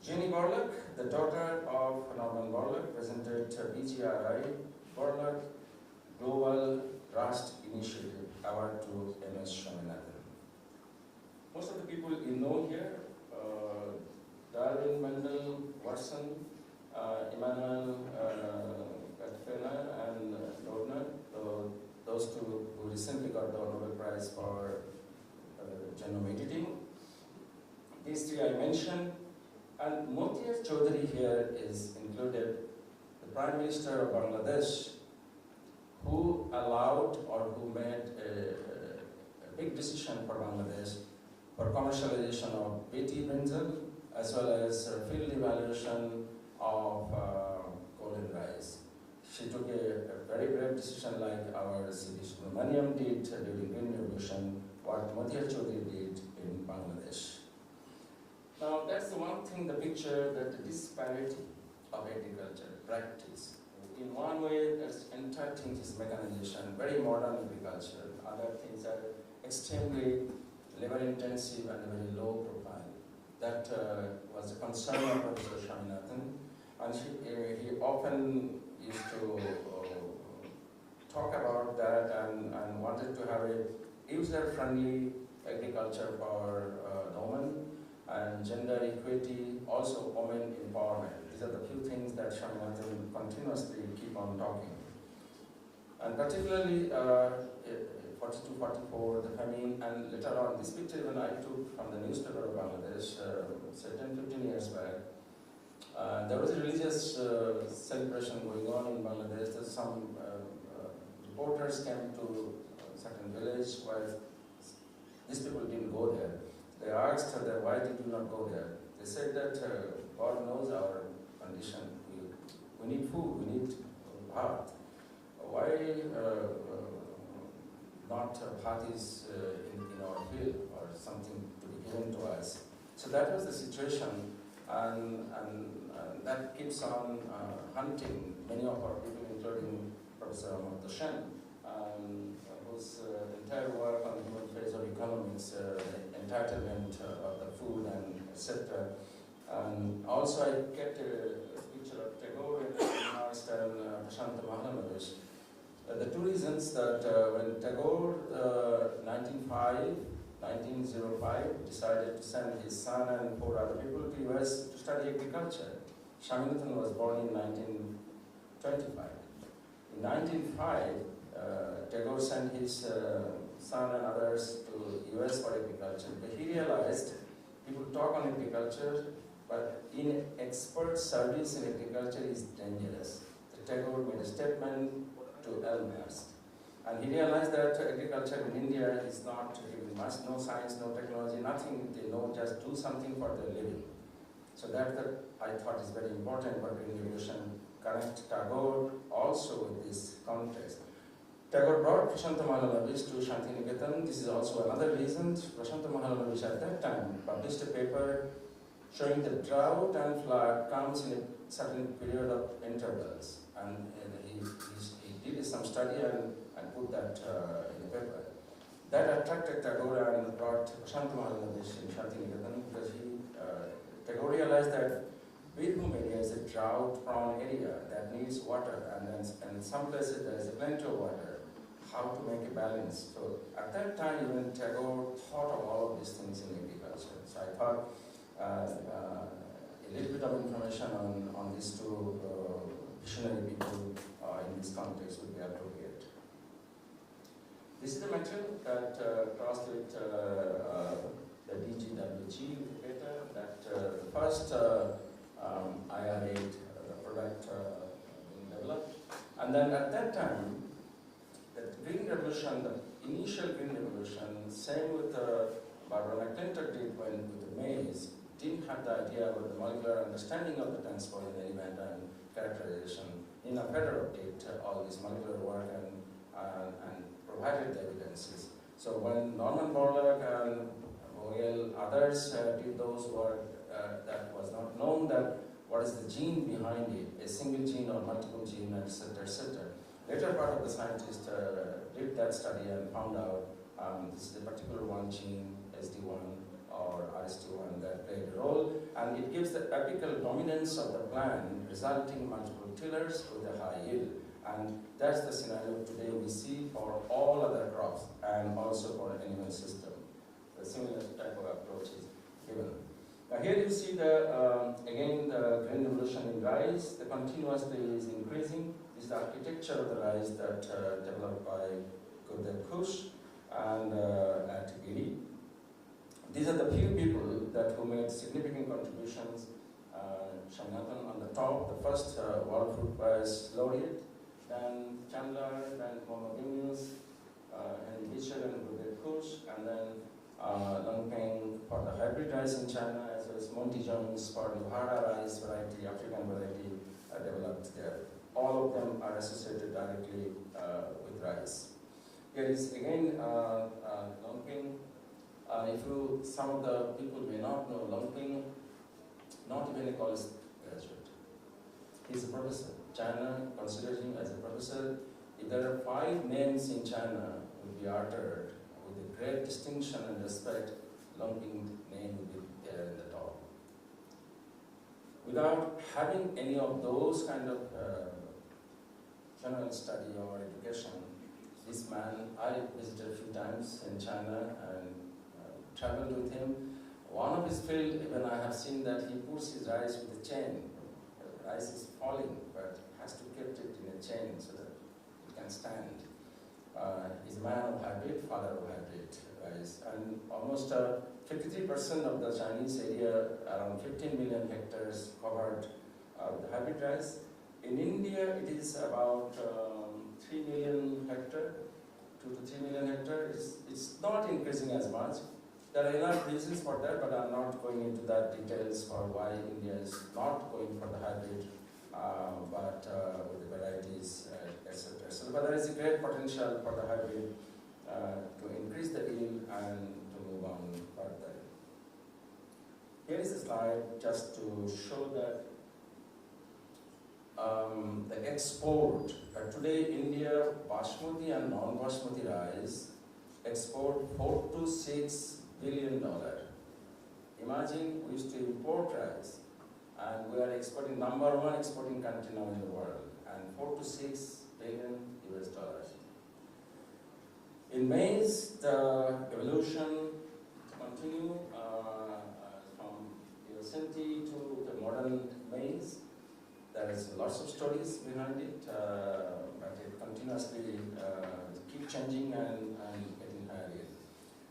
Jenny Borlaug, the daughter of Norman Borlaug, presented BGRI Borlaug Global Trust Initiative. award to M.S. Swaminathan. Most of the people you know here, Darwin, Mendel, Watson, Immanuel Kantner, and Loebner, those two who recently got the Nobel Prize for genome editing. These three I mentioned, and Motiyar Chaudhary here is included, the Prime Minister of Bangladesh, who allowed or who made a big decision for Bangladesh for commercialization of Beti brinjal as well as field evaluation of golden rice. She took a very brave decision like our C.V. Subramaniam did during Green Revolution, what Motiyar Chaudhary did in Bangladesh. Now that's the one thing, the picture, that the disparity of agriculture practice. In one way, there's entire thing is mechanization, very modern agriculture. Other things are extremely labor intensive and very low profile. That was a concern of Professor Swaminathan, and he often used to talk about that and wanted to have a user-friendly agriculture for the women, and gender equity, also women empowerment. These are the few things that Swaminathan continuously keep on talking. And particularly 42, 44, the famine, and later on, this picture even I took from the newspaper of Bangladesh, say 10, 15 years back. There was a religious celebration going on in Bangladesh. There's some reporters came to a certain village where these people didn't go there. They asked her, why did you not go there? They said that God knows our condition. We need food, we need bhat. Why not bhat is in our field or something to be given to us? So that was the situation, and that keeps on hunting many of our people, including Professor Amartya Sen, whose entire work on the human phase of economics, entitlement of the food and etc. And also I kept a picture of Tagore and Prashant Mahalanovish. The two reasons that when Tagore 1905 decided to send his son and 4 other people to US to study agriculture. Swaminathan was born in 1925. In 1905, Tagore sent his son and others to US for agriculture, but he realized people talk on agriculture, but in expert service in agriculture is dangerous. Tagore made a statement to Elmhurst, and he realized that agriculture in India is not giving much, no science, no technology, nothing. They know, just do something for their living. So that I thought is very important for Green Revolution. Connect Tagore also with this context. Tagore brought Prashant Mahalanovish to Shantiniketan. This is also another reason. Prashant Mahalanovish at that time published a paper showing that drought and flood comes in a certain period of intervals. And he did some study and put that in a paper. That attracted Tagore and brought Prashant Mahalanovish in Shantiniketan because Tagore realized that Birbhum area is a drought-prone area that needs water, and in some places there is plenty of water. How to make a balance? So at that time, even Tagore thought of all of these things in agriculture. So I thought a little bit of information on these two visionary people in this context would be appropriate. This is the material that crossed with the DGWG indicator, that the first IR8 product being developed. And then at that time, the Green Revolution, the initial Green Revolution, same with Barbara McClintock did with the maize, didn't have the idea about the molecular understanding of the transporting element and characterization. Nina Federer did all this molecular work and provided the evidences. So when Norman Borlaug and Vogel, others did those work, that was not known that what is the gene behind it, a single gene or multiple gene, etc., etc. Later part of the scientist did that study and found out this is a particular one gene, SD1 or RST1, that played a role, and it gives the apical dominance of the plant, resulting in multiple tillers with a high yield. And that's the scenario today we see for all other crops and also for animal system. The similar type of approach is given. Now here you see again the green revolution in rice. The continuously is increasing. This is the architecture of the rice that developed by Gurdev Kush and at Giri. These are the few people who made significant contributions. Swaminathan on the top, the first World Food Prize laureate, then Chandler, then Mohammed Henry Beecher and Gurdev Kush, and then Longpeng for the hybrid rice in China, as well as Monty Jones for the Hara rice variety, African variety developed there. All of them are associated directly with rice. Here is again Longpeng. Some of the people may not know Longpeng, not even a college graduate. He's a professor. China considers him as a professor. If there are 5 names in China would be uttered with a great distinction and respect, Longpeng's name would be there in the top. Without having any of those kind of general study or education, this man, I visited a few times in China and traveled with him. One of his field, even I have seen that he puts his rice with a chain. The rice is falling, but has to keep it in a chain so that it can stand. He's a man of hybrid, father of hybrid rice. And almost 53% of the Chinese area, around 15 million hectares covered with hybrid rice. In India, it is about 3 million hectares, 2 to 3 million hectares. It's not increasing as much. There are enough reasons for that, but I'm not going into that details for why India is not going for the hybrid, but with the varieties, etc. So, but there is a great potential for the hybrid to increase the yield and to move on further. Here is a slide just to show that the export. Today, India, Basmati and non-Basmati rice export $4 to $6 billion. Imagine we used to import rice and we are exporting, #1 exporting country now in the world, and $4 to $6 billion US dollars. In maize, the evolution continue from Yosemite to the modern maize. There is lots of stories behind it, but it continuously keep changing and getting higher yield.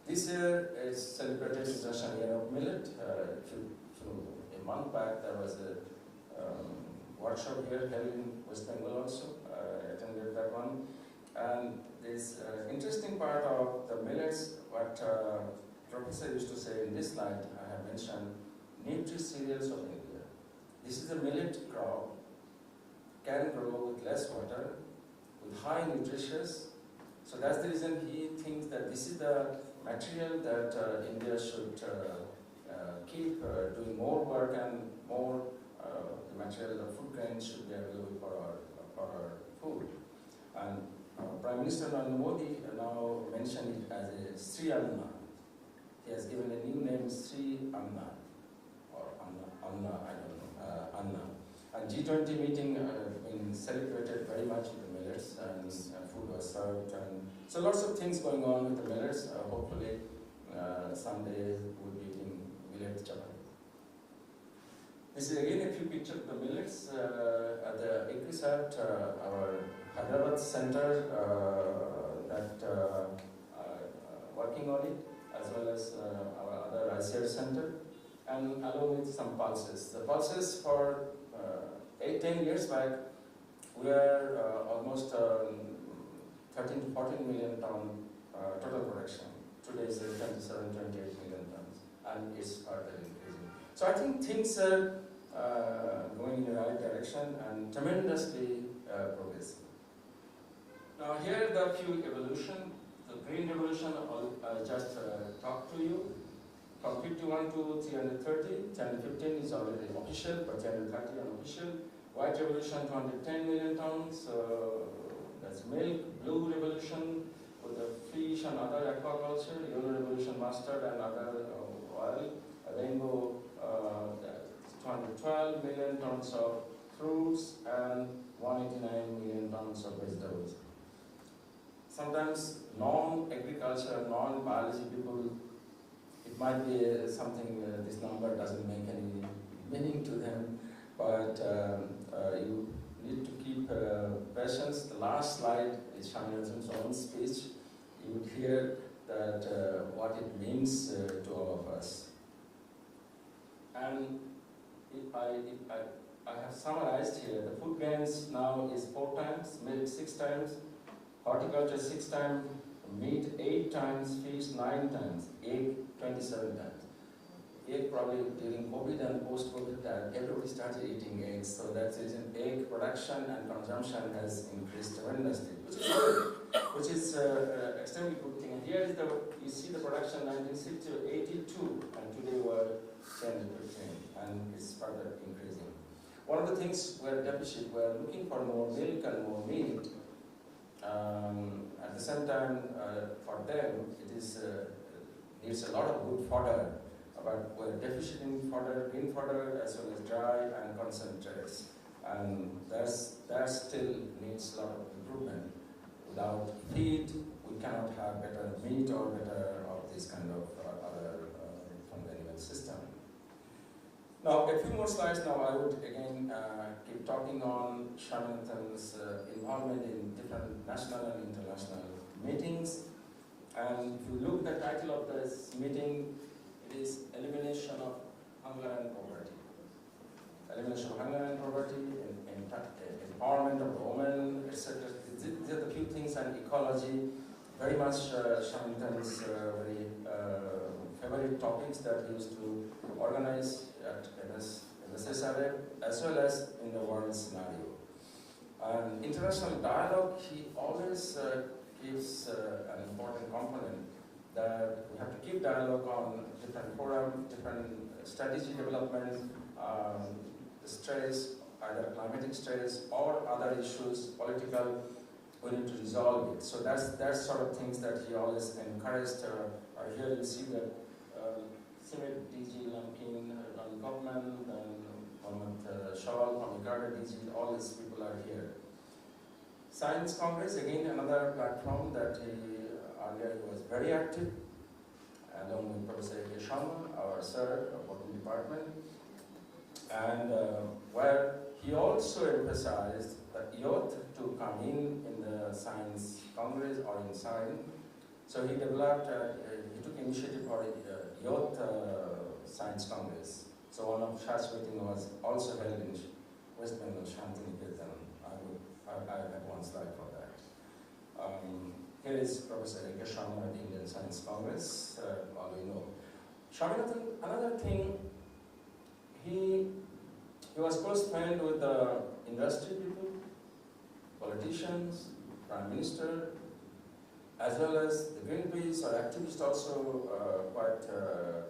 This year is celebrated International Year of Millet. A month back there was a workshop here held in West Bengal also. I attended that one. And this interesting part of the millets, what Professor used to say in this slide, I have mentioned, nutri-cereals of India. This is a millet crop, can grow with less water, with high nutritious. So that's the reason he thinks that this is the material that India should keep doing more work, and more the material of food grains should be available for our food. And Prime Minister Narendra Modi now mentioned it as a Sri Anna. He has given a new name, Sri Anna, or Anna, I don't know, Anna. And G20 meeting been celebrated very much with the millets, and food was served, and so lots of things going on with the millets. Hopefully someday we'll be eating millet chapati. This is again a few pictures of the millets at the Agrisat, our Hyderabad center that are working on it, as well as our other ICR center, and along with some pulses. The pulses for 8-10 years back, we were almost 13 to 14 million ton total production. Today is 27, 28 million tons, and it's further increasing. So I think things are going in the right direction and tremendously progressing. Now here are the few evolution. The green revolution I just talked to you. From 51 to 330, 315 is already official, but 330 unofficial. White revolution, 210 million tons. That's milk. Blue revolution with the fish and other aquaculture. Yellow revolution, mustard and other oil. Rainbow, 212 million tons of fruits, and 189 million tons of vegetables. Sometimes non-agriculture, non-biology people, it might be something, this number doesn't make any meaning to them, but you need to keep patience. The last slide is Swaminathan's own speech. You would hear that what it means to all of us. And if I have summarized here, the food grains now is 4 times, milk 6 times, horticulture 6 times, meat 8 times, fish 9 times, egg 27 times. Egg probably during COVID and post-COVID, everybody started eating eggs, so that's the reason egg production and consumption has increased tremendously, which is good, which is extremely good thing. And here is you see the production 1960 to 82, and today we're 10 to 15, and it's further increasing. One of the things we're deficit, we're looking for more milk and more meat. At the same time, for them, it is needs a lot of good fodder. But we're deficient in fodder, green fodder, as well as dry and concentrates. And that still needs a lot of improvement. Without feed, we cannot have better meat or better of this kind of other from the animal system. Now, a few more slides now. I would again keep talking on Swaminathan's involvement in different national and international meetings. And if you look at the title of this meeting, it is Elimination of Hunger and Poverty. Elimination of hunger and poverty, empowerment of women, etc. These are the few things, and ecology, very much Swaminathan's very favorite topics that he used to organize at SSRF, as well as in the world scenario. And international dialogue, he always gives an important component that we have to keep dialogue on different forums, different strategy development, stress, either climatic stress or other issues, political, we need to resolve it. So that's sort of things that he always encouraged. Here you see that CIMET DG Lamkin, Ron Kaufman, and Mohammed Shawal from Uganda DG, all these people are here. Science Congress, again another platform that earlier he was very active, along with Professor A.K. Sharma, our sir of Botany Department, and where he also emphasized that youth to come in the Science Congress or in science. So he developed, he took initiative for Youth Science Congress. So one of Shah's meeting was also held in West Bengal, Shantiniketan. I have one slide for that. Here is Professor A.K. Sharma at the Indian Science Congress, all we know. Swaminathan, another thing, he was close friend with the industry people, politicians, Prime Minister, as well as the Greenpeace or activists also quite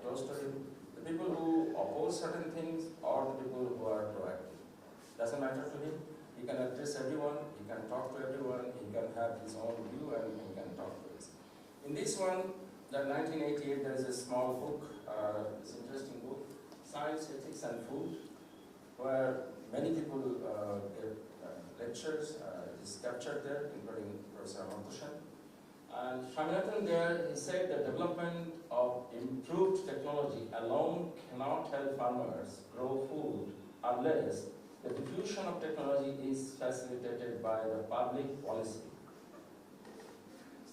close to him. The people who oppose certain things or the people who are proactive. Doesn't matter to him. He can address everyone, he can talk to everyone, he can have his own view and he can talk to us. In this one, the 1988, there is a small book, it's an interesting book, Science, Ethics and Food, where many people give lectures, it is captured there, including Professor Amartushan. And Swaminathan there, he said the development of improved technology alone cannot help farmers grow food unless the diffusion of technology is facilitated by the public policy.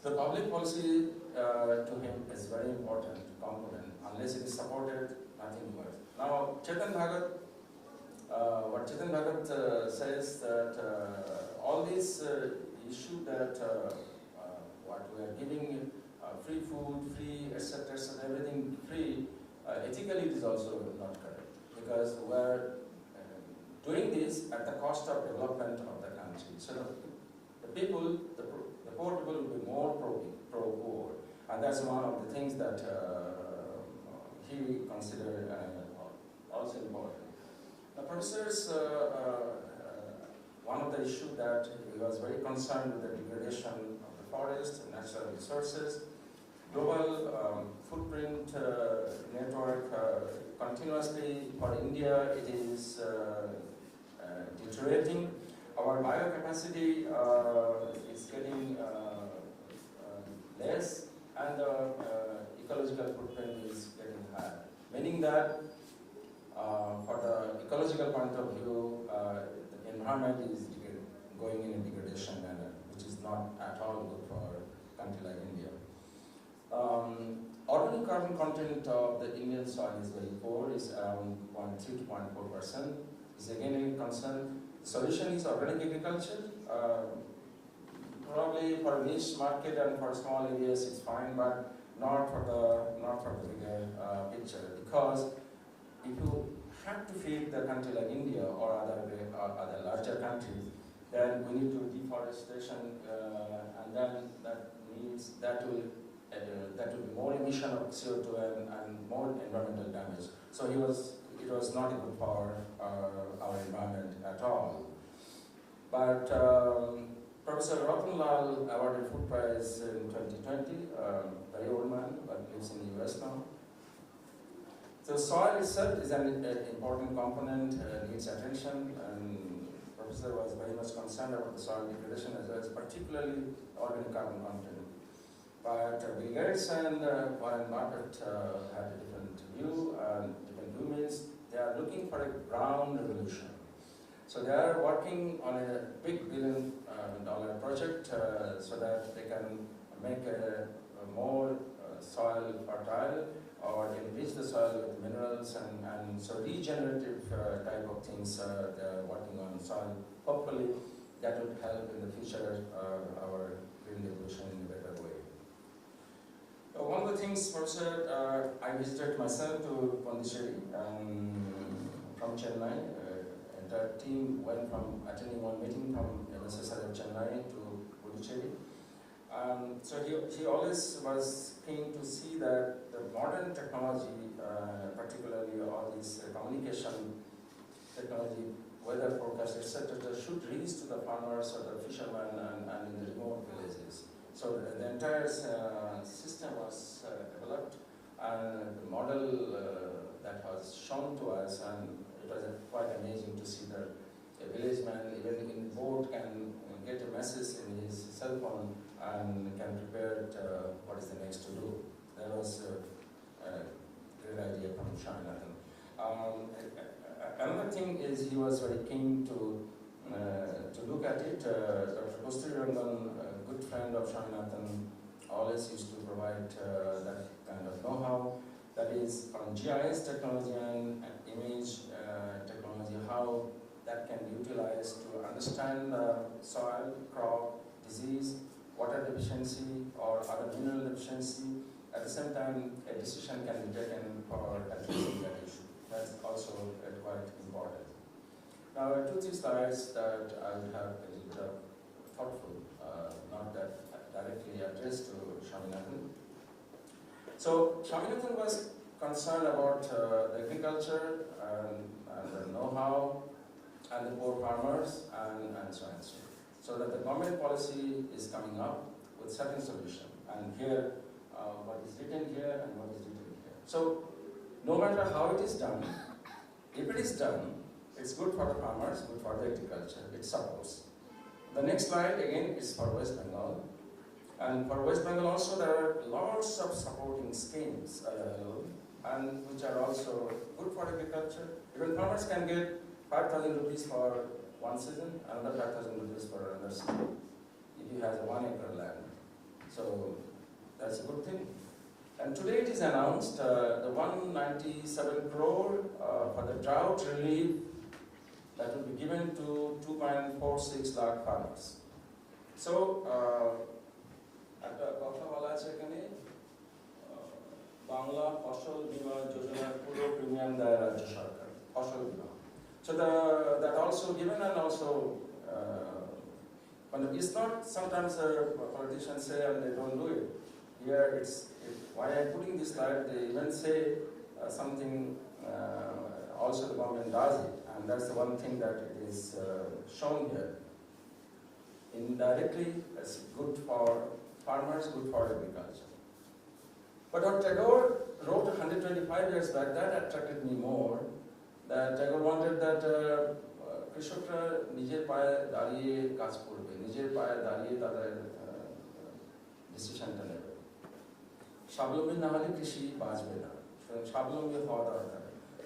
So the public policy to him is very important component. Unless it is supported, nothing works. Now, Chetan Bhagat, what Chetan Bhagat says that all these issue that what we are giving free food, free etc., everything free, ethically it is also not correct, because we are doing this at the cost of development of the country. So the people, the poor people will be more pro-poor, and that's one of the things that he considered also important. The professors, one of the issues that he was very concerned with the degradation of the forest, natural resources, global footprint network continuously for India. It is deteriorating. Our biocapacity is getting less, and the ecological footprint is getting higher. Meaning that, for the ecological point of view, the environment is going in a degradation manner, which is not at all good for a country like India. Organic carbon content of the Indian soil is very poor, is around 0.3 to 0.4%. Is again a concern. The solution is organic agriculture. Probably for a niche market and for small areas it's fine, but not for the bigger picture. Because if you have to feed the country like India or other larger countries, then we need to deforestation, and then that will be more emission of CO2 and more environmental damage. So it was not good for our environment at all. But Professor Ratanlal awarded food prize in 2020, very old man, but lives in the US now. So soil itself is an important component, needs attention, and Professor was very much concerned about the soil degradation as well as particularly organic carbon content. But Bill Gates and Warren Buffett had a different view, and different view means they are looking for a ground revolution. So they are working on a big $1 billion project so that they can make a more soil fertile or enrich the soil with minerals and so regenerative type of things they are working on soil. Hopefully that would help in the future our green revolution in a better way. One of the things, Professor, I visited myself to Pondicherry from Chennai. Entire team went from attending one meeting from MSSR of Chennai to Pondicherry. So he always was keen to see that the modern technology, particularly all this communication technology, weather forecast, etc., should reach to the farmers or the fishermen and in the remote villages. So the entire system was developed, and the model that was shown to us, and it was quite amazing to see that a village man, even in boat, can get a message in his cell phone and can prepare what is the next to do. That was a great idea from Swaminathan. Another thing is he was very keen to look at it. Dr. Kosturirangan, a good friend of Swaminathan, always used to provide that kind of know-how. That is on GIS technology and image technology, how that can be utilized to understand soil, crop, disease, water deficiency or other mineral deficiency. At the same time, a decision can be taken for addressing that issue. That's also quite important. Now, 2-3 slides that I will have a little bit of thoughtful, not that directly addressed to Swaminathan. So, Swaminathan was concerned about the agriculture and the know-how and the poor farmers and so on and so on. So that the government policy is coming up with certain solution. And here, what is written here and what is written here. So, no matter how it is done, if it is done, it's good for the farmers, good for the agriculture, it supports. The next slide again is for West Bengal. And for West Bengal also there are lots of supporting schemes and which are also good for agriculture. Even farmers can get 5,000 rupees for one season, another 5,000 rupees for another season, if he has a 1 acre land. So that's a good thing. And today it is announced the 197 crore for the drought relief that will be given to 2.46 lakh farmers. So, Bangla ফসল বীমা যোজনার পুরো premium দেয় রাজ্য সরকার ফসল বীমা so that also given and also it's not sometimes politicians say and they don't do it. Here why I'm putting this slide, they even say something also the government does it, and that's the one thing that it is shown here. Indirectly, it's good for farmers, good for agriculture. But what Tagore wrote 125 years back, that attracted me more. That Tagore wanted that কৃষকরা নিজের পায়ে দাঁড়িয়ে কাজ করবে, নিজের পায়ে দাঁড়িয়ে তাদের ডিসিশনটা নেবে। স্বাবলম্বী না হলে কৃষি বাঁচবে না, স্বাবলম্বী হওয়া দরকার।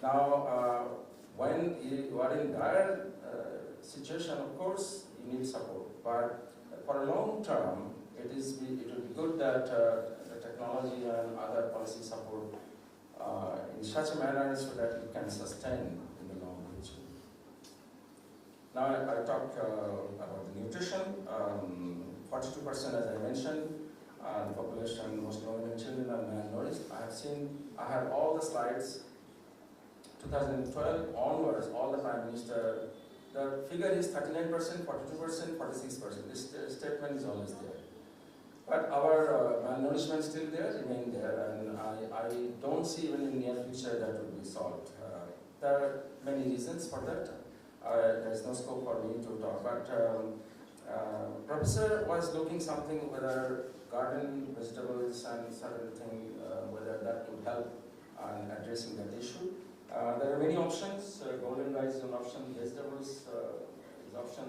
Now, when you are in dire situation, of course, you need support. But for a long term, it will be good that the technology and other policy support in such a manner so that it can sustain in the long future. Now, I talk about the nutrition. 42%, as I mentioned, the population, mostly women, children, and malnourished. I have all the slides. 2012 onwards, all the Prime Minister, the figure is 39%, 42%, 46%. This statement is always there. But our malnourishment is still there, remain there, and I don't see even in the near future that will be solved. There are many reasons for that. There is no scope for me to talk, but Professor was looking something whether garden vegetables and certain thing, whether that could help in addressing that issue. There are many options. Golden rice is an option, vegetables is option,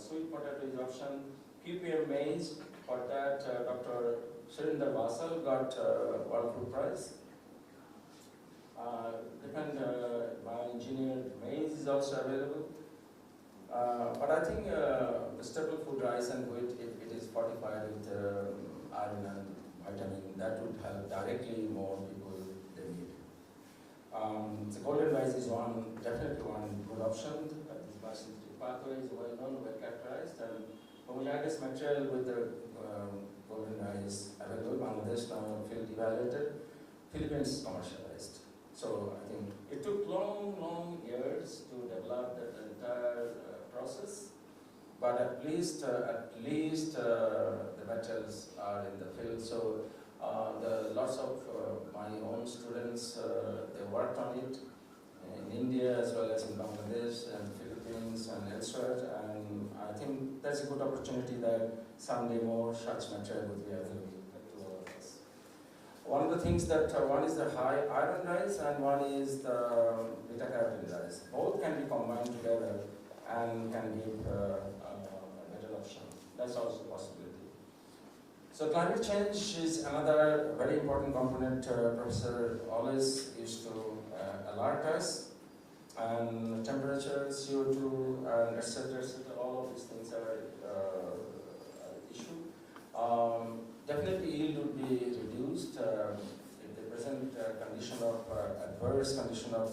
sweet potato is option, QPM maize. For that, Dr. Surinder Vasal got World Food Prize. Different bioengineered maize is also available. But I think the staple food rice and wheat, if it is fortified with iron and vitamin, that would help directly more people they need. The golden rice is definitely one good option. This biosynthetic pathway is well known, well characterized, and homologous material with the golden rice available. Bangladesh now field evaluated, Philippines commercialized. So I think it took long years to develop that entire process, but at least the metals are in the field. So lots of my own students they worked on it in India as well as in Bangladesh and Philippines and elsewhere, and I think that's a good opportunity that someday more such material would be available to all of us. One of the things that one is the high iron rice and one is the beta carotene rice. Both can be combined together and can give a better option. That's also a possibility. So climate change is another very important component. Professor always used to alert us, and temperature, CO2, and etc. All of these things are an issue. Definitely yield would be reduced if the present condition of adverse condition of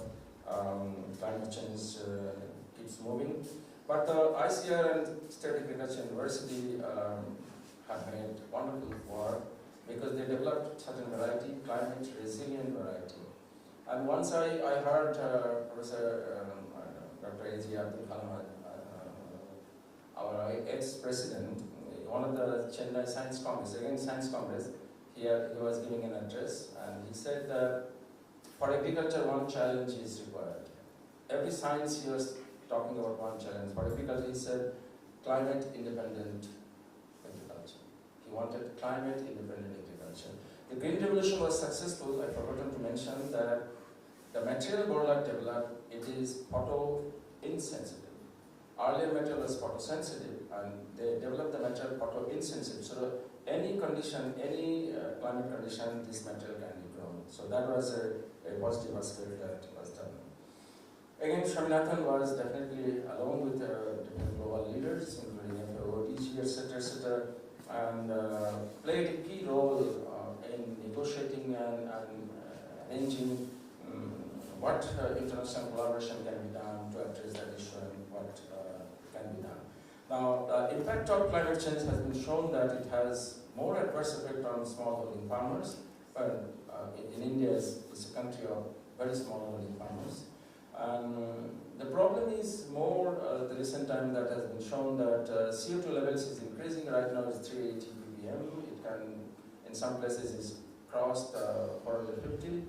climate change keeps moving. But the ICR and State Agriculture University have made wonderful work because they developed certain variety, climate resilient variety. And once I heard Professor Dr. A.J. Abdul Kalam, our ex-president, one of the Chennai Science Congress, again Science Congress, here he was giving an address, and he said that for agriculture one challenge is required. Every science he was talking about one challenge. For agriculture he said climate independent agriculture. He wanted climate independent agriculture. The Green Revolution was successful. I forgot to mention that the material Borlaug developed, it is photo-insensitive. Earlier material was photosensitive, and they developed the material photo-insensitive. So any condition, any climate condition, this material can be grown. So that was a positive aspect that was done. Again, Swaminathan was definitely, along with different global leaders, including FAO, DG, etc., and played a key role in negotiating and arranging what international collaboration can be done to address that issue and what can be done. Now, the impact of climate change has been shown that it has more adverse effect on smallholding farmers. But in India, it's a country of very smallholding farmers. The problem is more the recent time that has been shown that CO2 levels is increasing. Right now it's 380 ppm. It can, in some places, is crossed 450.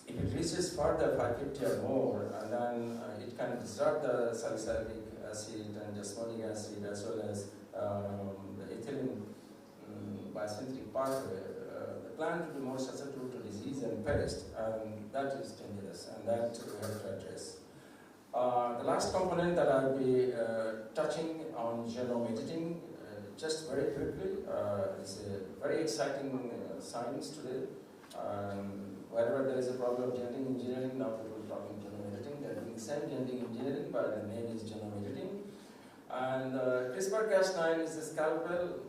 If it reaches further 550 or more, and then it can disrupt the salicylic acid and jasmonic acid as well as the ethylene biosynthetic pathway. The plant will be more susceptible to disease and pest, and that is dangerous, and that we have to address. The last component that I'll be touching on genome editing, just very quickly, is a very exciting science today. Wherever there is a problem of genetic engineering, now people are talking genome editing. They're doing the same genetic engineering, but the name is genome editing. And CRISPR-Cas9 is a scalpel.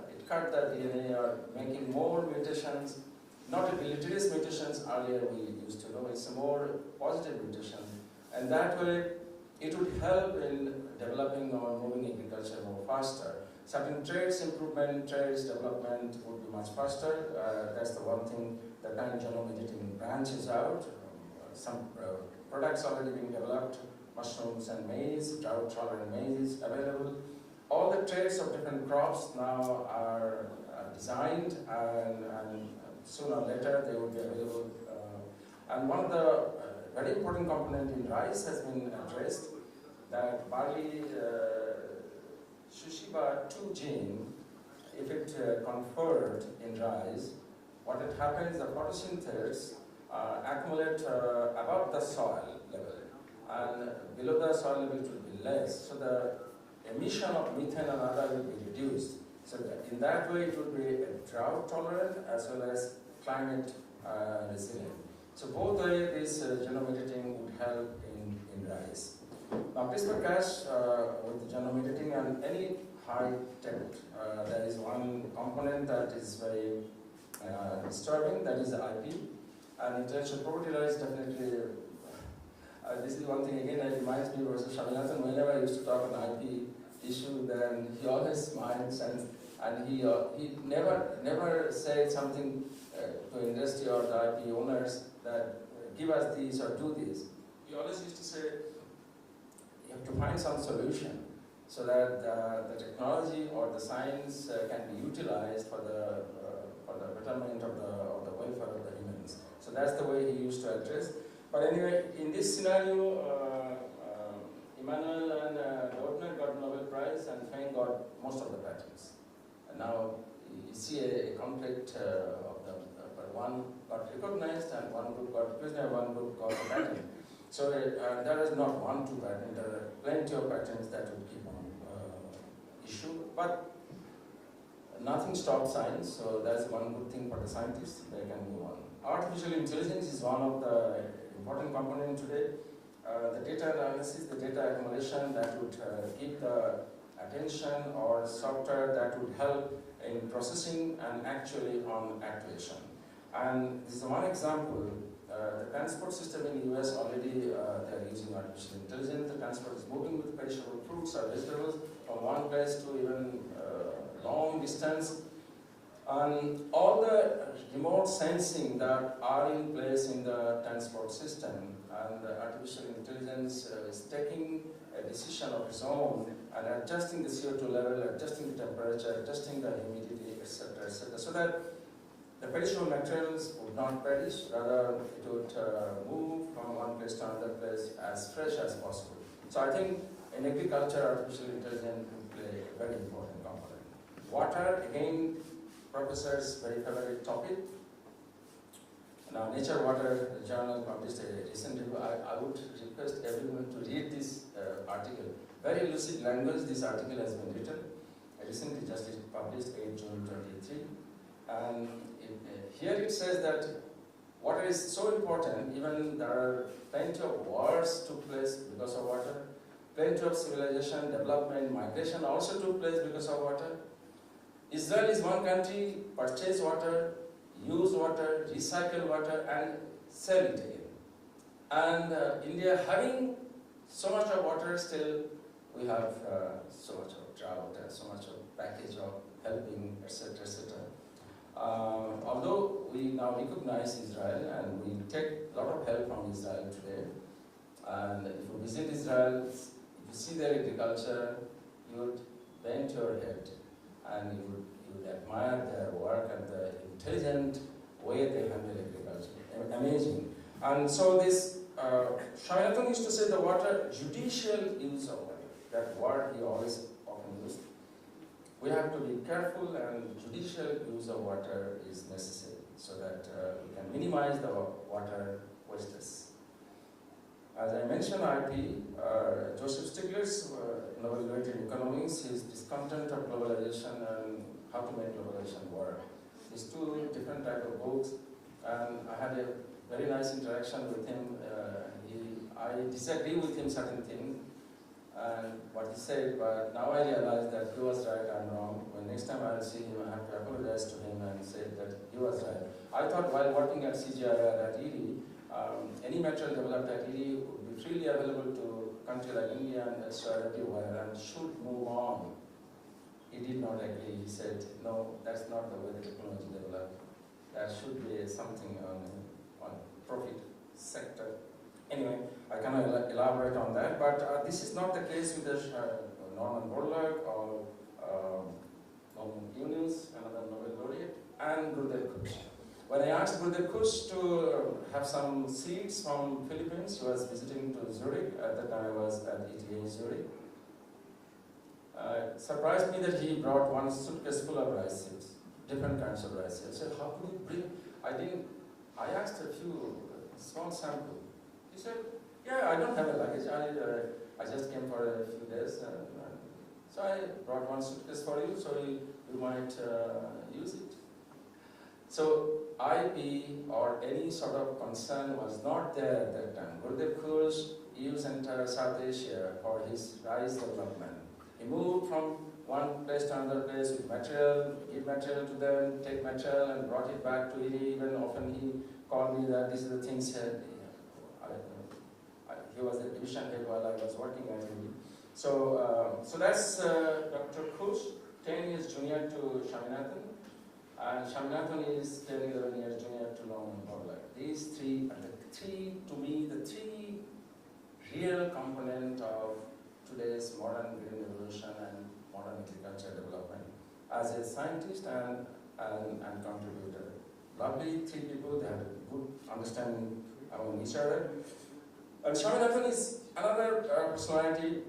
It cut the DNA, or making more mutations, not deleterious mutations earlier we used to know. It's a more positive mutation. And that way, it would help in developing or moving agriculture more faster. Certain traits improvement, traits development would be much faster. That's the one thing the kind of genome editing branches out. Some products already being developed, mushrooms and maize, drought-tolerant maize is available. All the traits of different crops now are designed, and sooner or later they will be available. And one of the very important component in rice has been addressed, that barley Shushiba2 gene, if it conferred in rice, what it happens, the photosynthesis accumulate above the soil level, and below the soil level it will be less. So the emission of methane and other will be reduced. So that in that way it will be drought tolerant as well as climate resilient. So both ways this genome editing would help in rice. Now CRISPR-Cas with the genome editing and any high tech, there is one component that is very disturbing, that is the IP. And intellectual property rights definitely, this is one thing again that reminds me of Swaminathan. Whenever I used to talk on IP issue, then he always smiles, and he never said something to industry or the IP owners that give us these or do this. He always used to say, you have to find some solution so that the technology or the science can be utilized for the betterment of the welfare of the humans. So that's the way he used to address. But anyway, in this scenario, Emmanuel and Dortner got Nobel Prize, and Feng got most of the patents. And now you see a conflict of them, but one got recognized and one group got prisoner, one group got a patent. So there is not one, two patents, there are plenty of patents that would keep on issue, but nothing stops science, so that's one good thing for the scientists, they can move on. Artificial intelligence is one of the important components today. The data analysis, the data accumulation that would give the attention or software that would help in processing and actually on actuation. And this is one example. The transport system in the US already they are using artificial intelligence. The transport is moving with perishable fruits or vegetables from one place to even long distance. And all the remote sensing that are in place in the transport system, and the artificial intelligence is taking a decision of its own and adjusting the CO2 level, adjusting the temperature, adjusting the humidity, etc., so that the perishable materials would not perish, rather it would move from one place to another place as fresh as possible. So I think in agriculture, artificial intelligence will play a very important component. Water, again, professor's very favorite topic. Now, Nature Water Journal published a recent review. I would request everyone to read this article. Very lucid language this article has been written. Recently just published 8 June 23. And here it says that water is so important, even there are plenty of wars took place because of water, plenty of civilization, development, migration also took place because of water. Israel is one country, purchase water, use water, recycle water, and sell it again. And India having so much of water, still we have so much of drought and so much of package of helping, etc., etc. Although we now recognize Israel and we take a lot of help from Israel today, and if you visit Israel, if you see their agriculture, you would bend your head and you would admire their work and the intelligent way they handle agriculture. Amazing. And so this, Swaminathan used to say the water, judicial use of water. That word he always often used. We have to be careful, and judicial use of water is necessary so that we can minimize the water wastes. As I mentioned IP, Joseph Stiglitz, Nobel laureate in economics, his discontent of globalization and how to make globalization work. These two different type of books, and I had a very nice interaction with him. I disagree with him certain things and what he said, but now I realize that he was right, I'm wrong. When next time I'll see him, I have to apologize to him and say that he was right. I thought while working at CGIAR at ED, any material developed at ED would be freely available to countries like India and elsewhere everywhere and should move on. He did not agree. He said, no, that's not the way the technology developed. There should be something on profit sector. Anyway, I cannot elaborate on that, but this is not the case with Norman Borlaug or Norman Yunus, another Nobel laureate, and Gurudev Kush. When I asked Gurudev Kush to have some seeds from Philippines, he was visiting to Zurich. At that time I was at ETA Zurich. It surprised me that he brought one suitcase full of rice seeds, different kinds of rice seeds. I said, how could you bring? I asked a few small sample. He said, yeah, I don't have a luggage. I just came for a few days. So I brought one suitcase for you, so you might use it. So IP or any sort of concern was not there at that time. Gurudev Kush used entire South Asia for his rice development. He moved from one place to another place with material, give material to them, take material and brought it back to India. Even often he called me that these are the things he was the division head while I was working at him. So that's Dr. Kush, 10 years junior to Swaminathan, and Swaminathan is 10, 11 years junior to Norman Borlaug. These three are to me, the three real component of today's modern green revolution and modern agriculture development as a scientist and contributor. Lovely three people, they have a good understanding among each other. And Swaminathan is another personality.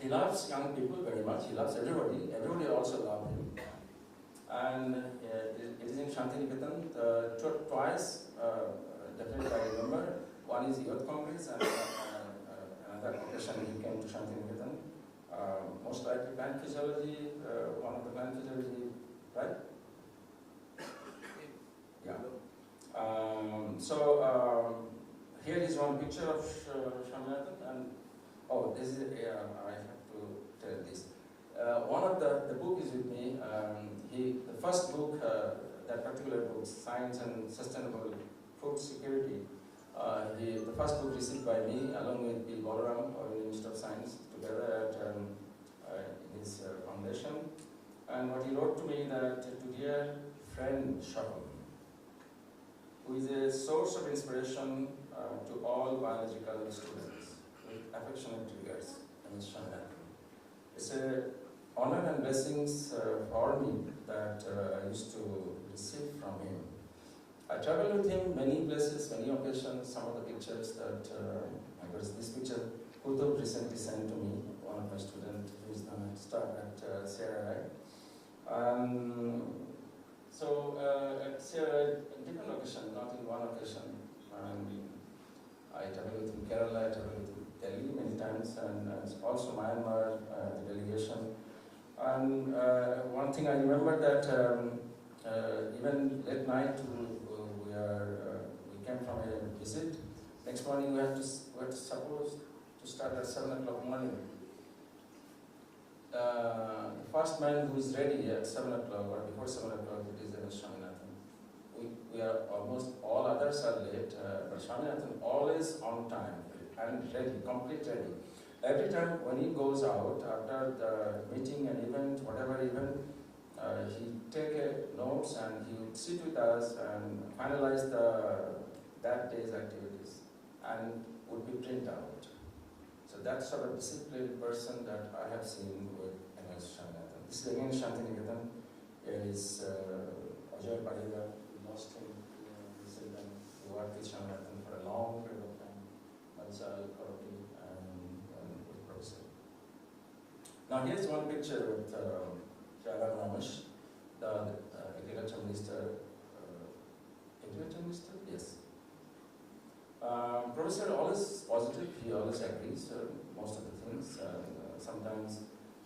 He loves young people very much. He loves everybody. Everybody also loves him. And it is in Shantiniketan twice, definitely I remember. One is Youth Congress and another occasion he came to Shantiniketan. Most likely plant physiology, one of the plant physiology, right? Yeah. Here is one picture of Swaminathan, and this is I have to tell this. One of the book is with me. The first book, that particular book, Science and Sustainable Food Security. The first book received by me along with P. Balaram, our Minister of Science, together at his foundation. And what he wrote to me that, to dear friend Shakul, who is a source of inspiration to all biological students with affectionate regards, Ms. Swaminathan. It's an honor and blessings for me that I used to receive from him. I traveled with him many places, many occasions. Some of the pictures that, this picture Kutub recently sent to me, one of my students who is going to start at CRI. At CRI, different occasion, not in one occasion. I traveled with him Kerala, I traveled with him Delhi many times, and also Myanmar, the delegation. And one thing I remember that even late night we came from a visit. Next morning we were supposed to start at 7 o'clock morning. The first man who is ready at 7 o'clock or before 7 o'clock, it is Swaminathan. We are almost, all others are late, but Swaminathan always on time and ready, complete ready. Every time when he goes out, after the meeting and event, whatever event, he take notes and he would sit with us and finalize that day's activities and would be print out. So that sort of disciplined person that I have seen with MS Swaminathan. This is again Shantiniketan. Here is Ajay Pariga. We lost him. We worked with Swaminathan for a long period of time. Mansal, Koroti, and with Professor. Now here's one picture with Jairam Ramesh, the agriculture minister. Agriculture minister? Yes. Professor always positive, he always agrees most of the things. Sometimes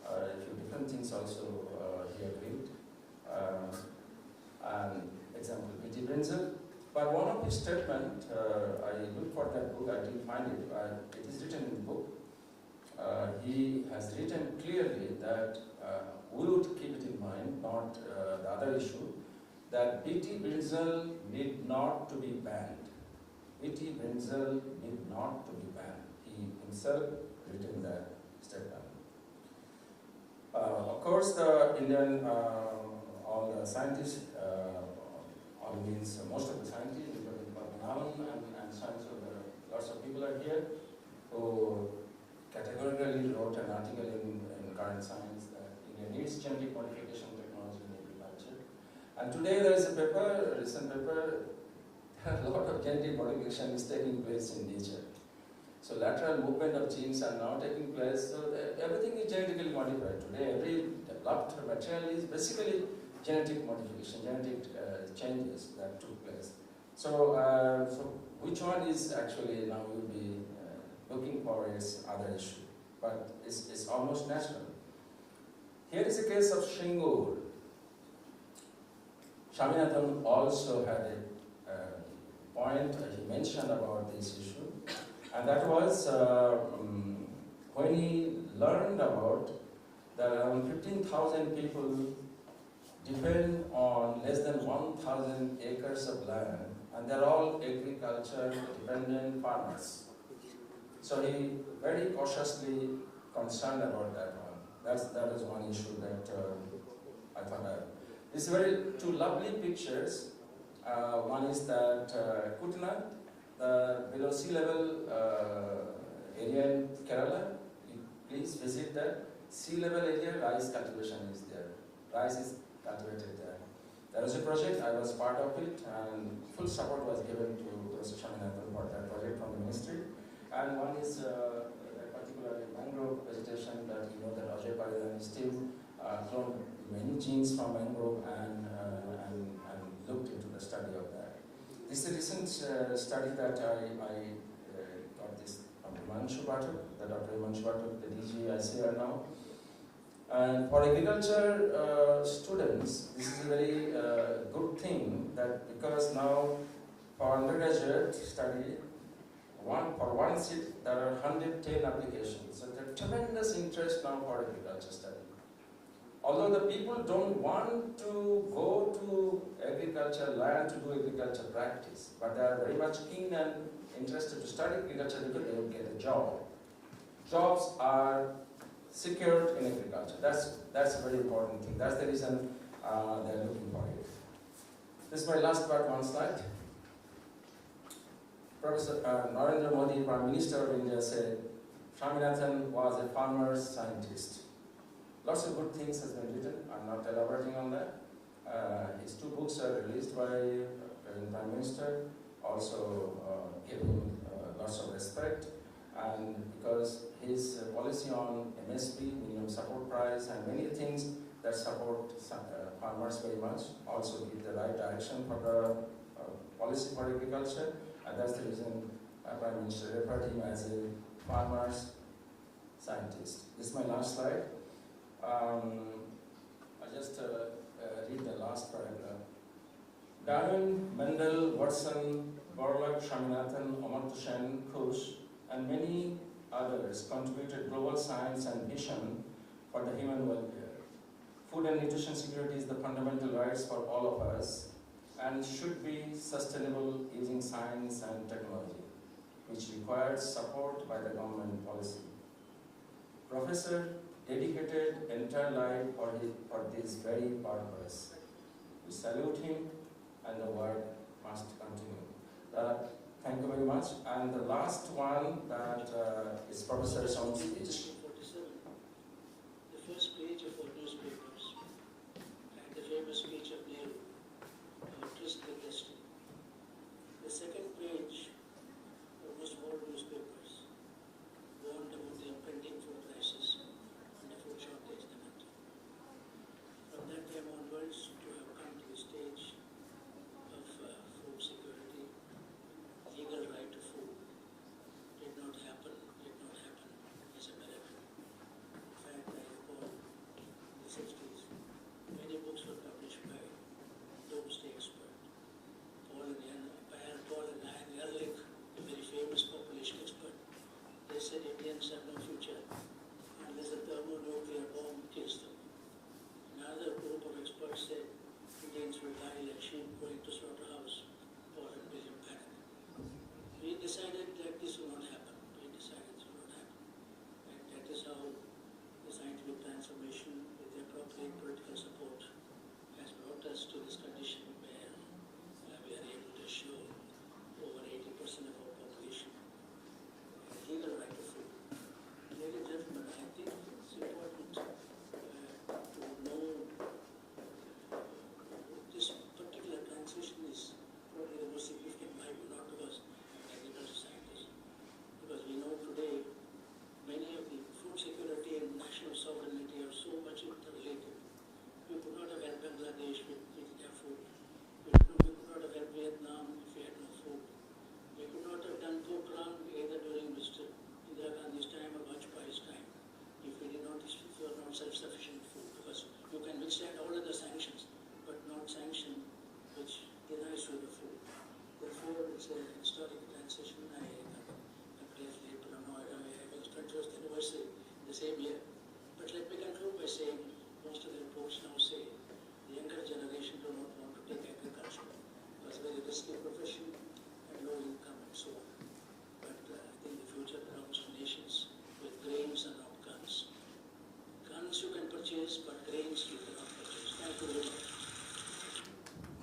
a few different things also he agreed. And example, P.T. Brinzel. But one of his statement, I looked for that book, I didn't find it. It is written in the book. He has written clearly that we would keep it in mind, not the other issue, that P.T. Brinzel need not to be banned. P.T. Brinzel need not to be banned. He himself written that statement. Of course, the Indian, all the scientists, all means most of the scientists, including Padmanabhan and science of lots of people are here who categorically wrote an article in current science that India needs genetic modification technology in agriculture. And today there is a paper, a recent paper, a lot of genetic modification is taking place in nature. So lateral movement of genes are now taking place, so everything is genetically modified. Today every developed material is basically genetic modification, genetic changes that took place. So, so which one is actually now we will be looking for is other issue, but it's almost natural. Here is a case of Shingur. Swaminathan also had a point he mentioned about this issue, and that was when he learned about that around 15,000 people depend on less than 1,000 acres of land, and they're all agriculture dependent farmers. So he very cautiously concerned about that one. That is one issue that I thought of. These very two lovely pictures. One is that Kutna, the below sea level area in Kerala. Please visit that. Sea level area, rice cultivation is there. Rice is cultivated there. There was a project, I was part of it, and full support was given to Professor Swaminathan for that project from the ministry. And one is a particular mangrove vegetation that you know that Ajay Paridan is still cloned many genes from mangrove and looked into the study of that. This is a recent study that I got this from Himanshu Bhatt, the Dr. Himanshu Bhatt, the DG ICR now. And for agriculture students, this is a very good thing that because now for undergraduate study, for one seat there are 110 applications. So there's tremendous interest now for agriculture study. Although the people don't want to go to agriculture land to do agriculture practice, but they are very much keen and interested to study agriculture because they will get a job. Jobs are secured in agriculture. That's a very important thing. That's the reason they're looking for it. This is my last part, one slide. Professor Narendra Modi, Prime Minister of India, said Swaminathan was a farmer scientist. Lots of good things has been written. I'm not elaborating on that. His two books are released by the Prime Minister, also gave him lots of respect. And because his policy on MSP, minimum support price, and many things that support farmers very much, also give the right direction for the policy for agriculture, and that's the reason Prime Minister referred him as a farmer's scientist. This is my last slide. I just read the last paragraph. Darwin, Mendel, Watson, Borlaug, Swaminathan, Amartya Sen, Khush, and many others contributed global science and vision for the human welfare. Food and nutrition security is the fundamental rights for all of us and should be sustainable using science and technology, which requires support by the government policy. Professor dedicated entire life for this very purpose. We salute him, and the work must continue. Thank you very much. And the last one that is Professor Song's speech. The first page of all newspapers, and the famous speech of Nehru, Trist with Destiny. The second page, almost all newspapers, warned about the impending food crisis and the food shortage in the country. From that time onwards, to have come to the stage of food security, legal right to food,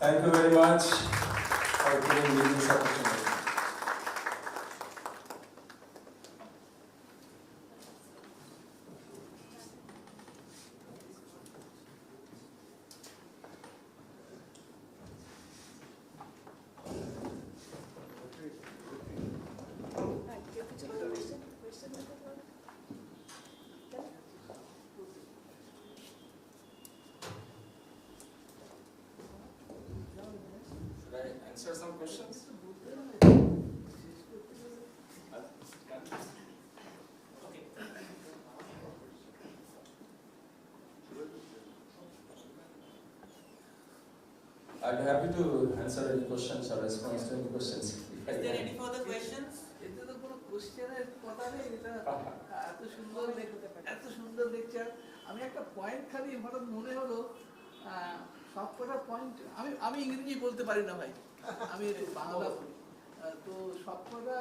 Thank you very much for giving me this opportunity. Should I answer some questions? Okay. I'd be happy to answer any questions or respond to any questions. Is there any further questions? এতে তো কোনো কোশ্চেনের কথা নেই, এটা এত সুন্দর lecture. আমি একটা পয়েন্ট খালি হঠাৎ মনে হলো, সব কটা পয়েন্ট আমি ইংরেজি বলতে পারি না ভাই, আমি বাংলা বলি। তো সব কটা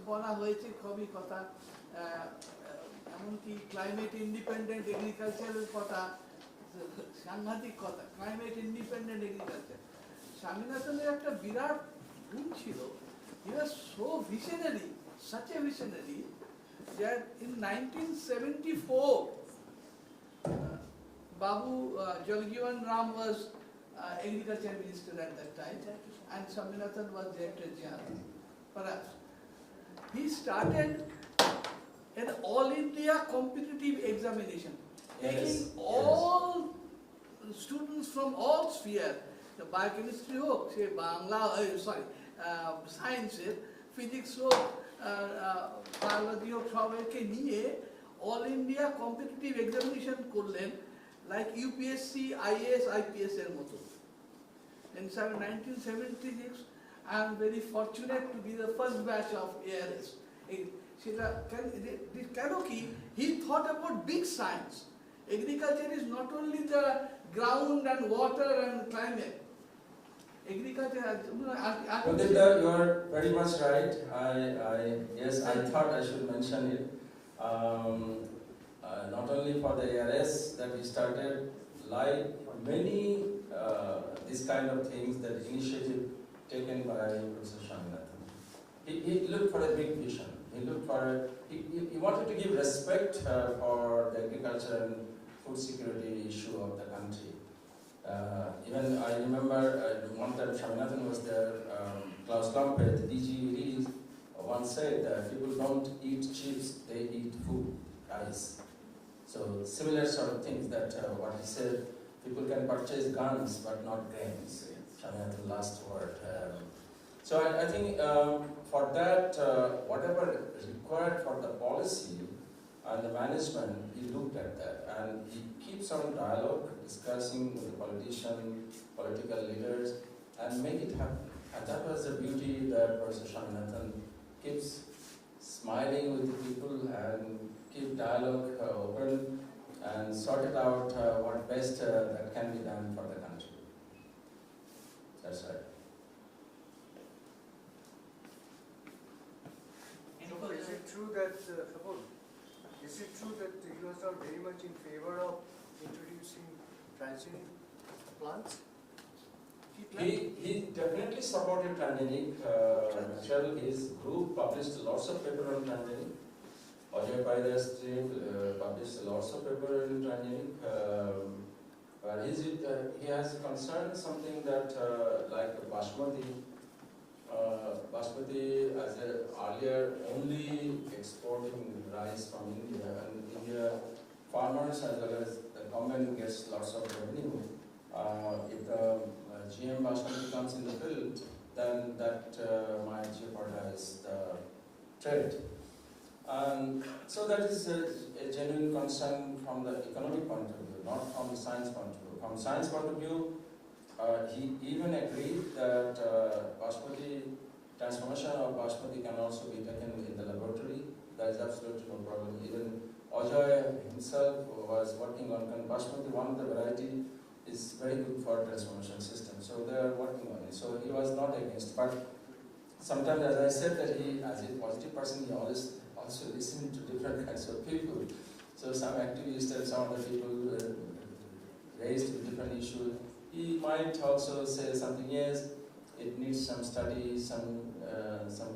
বলা হয়েছে খুবই কথা, এমনকি ক্লাইমেট ইন্ডিপেন্ডেন্ট এগ্রিকালচারের কথা, সাংঘাতিক কথা, ক্লাইমেট ইন্ডিপেন্ডেন্ট এগ্রিকালচার। স্বামীনাথনের একটা বিরাট গুণ ছিল, he was so visionary, such a visionary, that in 1974, Babu Jalgivan Ram was agriculture minister at that time, and Swaminathan was director general, perhaps. He started an all India competitive examination, taking all students from all spheres, the biochemistry hook, say Bangla, science, physics hook, biology hook, সবাইকে নিয়ে all India competitive examination করলেন, like UPSC, IAS, IPS এর মতো। In 1976, I am very fortunate to be the first batch of ARS. সেটা কেন কি, he thought about big science. Agriculture is not only the ground and water and climate. Agriculture has, Pradipta, you are very much right. Yes, I thought I should mention it. Not only for the ARS that we started, like many these kind of things, that initiative taken by Professor Swaminathan. He looked for a big vision. He looked for he wanted to give respect for the agriculture and food security issue of the country. Even I remember one time Swaminathan was there, Klaus Lampe, the DG release, once said that people don't eat chips, they eat food, rice. So similar sort of things that what he said, people can purchase guns but not grains. Swaminathan's last word. So I think for that, whatever is required for the policy and the management, he looked at that, and he keeps on dialogue, discussing with the political leaders, and make it happen. And that was the beauty that Professor Swaminathan keeps smiling with the people and keep dialogue open and sort it out what best that can be done for the country. That's right. Is it true that is it true that he was not very much in favor of introducing transgenic plants? He definitely supported transgenic material. His group published lots of paper on transgenic. Ajay Paidas published lots of paper on transgenic. But he has concerned something that like Basmati as earlier only exporting rice from India, and India farmers as well as the government gets lots of revenue. If the GM Basmati comes in the field, then that might jeopardize the trade. And so that is a genuine concern from the economic point of view, not from the science point of view. From science point of view, he even agreed that transformation of Basmati can also be taken in the laboratory. There is absolutely no problem. Even Ajay himself was working on Basmati. One of the variety is very good for transformation system. So they are working on it. So he was not against. But sometimes, as I said, that he, as a positive person, he always also listened to different kinds of people. So some activists and some other people raised different issues. He might might also say something, yes, it needs some study, some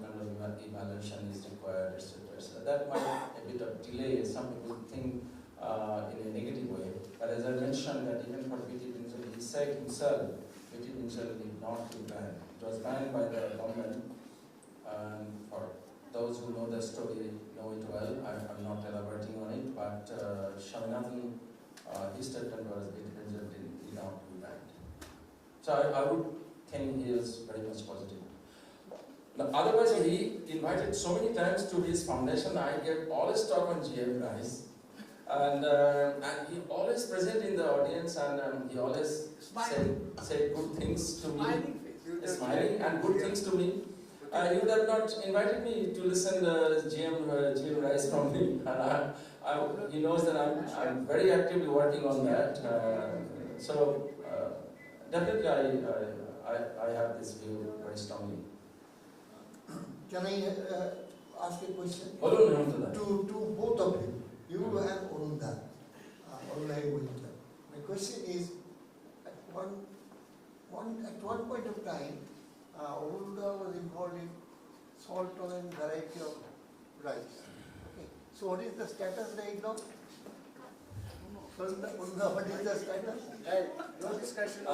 kind of evaluation is required, etc. So that might a bit of delay. Some people think in a negative way. But as I mentioned, that even for BT Pinsel, he said himself, BT Pinsel did not be banned. It was banned by the government. And for those who know the story, know it well. I'm not elaborating on it, but Swaminathan, his statement was BT Pinsel did not be banned. So I would think he is very much positive. Now, otherwise, he invited so many times to his foundation. I gave all his talk on GM price, and he always present in the audience, and he always said good things to me, Smiling face. smiling and good things to me. You would have not invited me to listen GM Rice from me, and he knows that I'm very actively working on that. So definitely, I have this view very strongly. Can I ask a question? To To both of you and Arunda, Arunda. My question is, at one point of time, Arunda was involved in salt tolerant variety of rice. Okay. So what is the status right now? Arunda, what is the status? No discussion.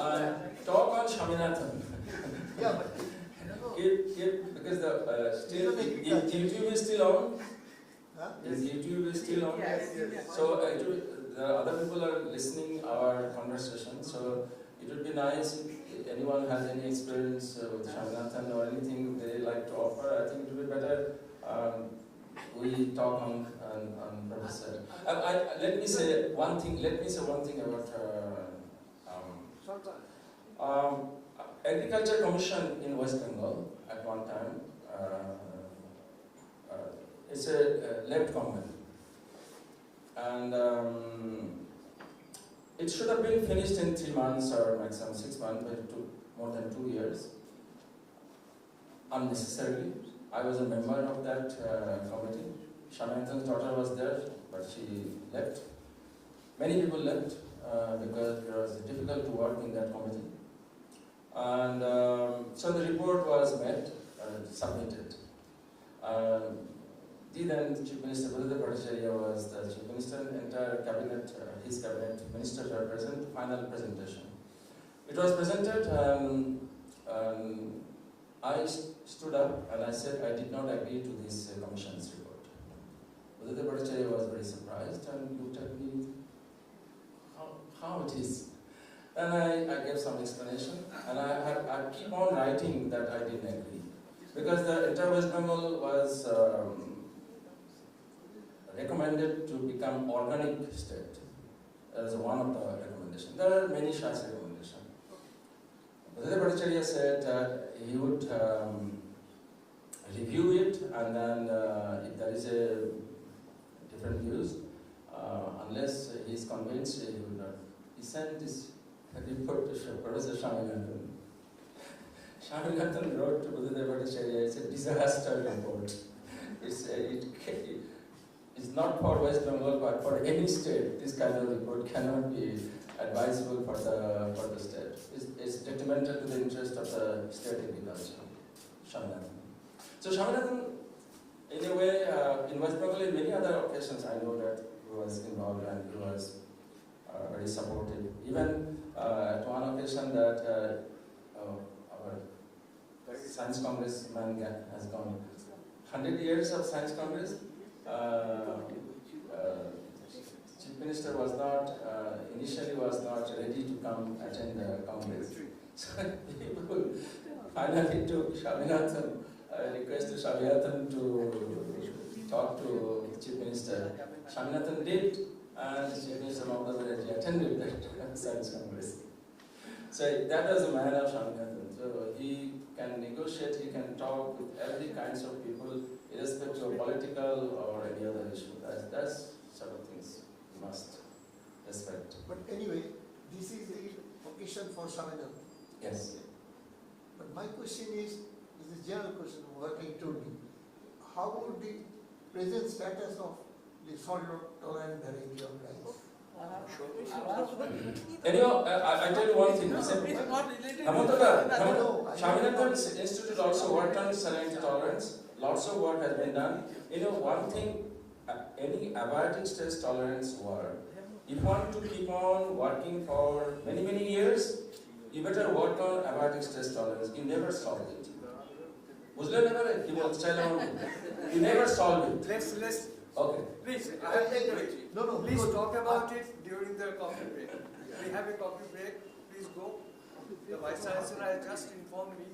Talk on Swaminathan. Yeah, but Because the still YouTube is still on. huh? Is YouTube is still on. Yes. So the other people are listening our conversation. So it would be nice if anyone has any experience with Swaminathan or anything they like to offer. I think it would be better we talk on Professor. Let me say one thing. About Agriculture Commission in West Bengal at one time. It's a left government, and it should have been finished in 3 months or maximum 6 months, but it took more than 2 years. Unnecessarily, I was a member of that committee. Swaminathan's daughter was there, but she left. Many people left because it was difficult to work in that committee. And so the report was submitted. The then Chief Minister Buddha Bhattacharya was the Chief Minister, and entire cabinet, his cabinet ministers were present, final presentation. It was presented, I stood up and I said I did not agree to this commission's report. Buddha Bhattacharya was very surprised and looked at me, how it is. And I gave some explanation, and I keep on writing that I didn't agree. Because the entire West Bengal was recommended to become organic state. That is one of the recommendations. There are many such recommendations. Buddha Bhattacharya said that he would review it, and then if there is a different views, unless he is convinced, he would not. He sent this report to Professor Swaminathan. Swaminathan wrote to Buddha Bhattacharya, it's a disaster report. It's not for West Bengal, but for any state. This kind of report cannot be advisable for the state. It's detrimental to the interest of the state agriculture. Swaminathan. So Swaminathan, in a way, in West Bengal, in many other occasions, I know that he was involved and he was very supportive. Even at one occasion that our Science Congress man has gone. 100 years of Science Congress. Chief Minister was not, initially was not ready to come attend the Congress. So people finally took Swaminathan, requested Swaminathan to talk to Chief Minister. Swaminathan did, and Chief Minister Mamata Banerjee attended that Science Congress. So that was the man of Swaminathan. So he can negotiate, he can talk with every kinds of people, irrespective of political or any other issue. That's sort of things you must respect. But anyway, this is the occasion for Swaminathan. Yes. But my question is a general question, what he told me. How would the present status of the salt tolerant variety of rice? Anyhow, I tell you one thing. It's not related. Swaminathan's institute also worked on salinity tolerance. Lots of work has been done. One thing, any abiotic stress tolerance work, if you want to keep on working for many, many years, you better work on abiotic stress tolerance. You never solve it. You never solve it. Let's, Okay. please, No, please talk about it during the coffee break. We have a coffee break, please go. The Vice Chancellor has just informed me,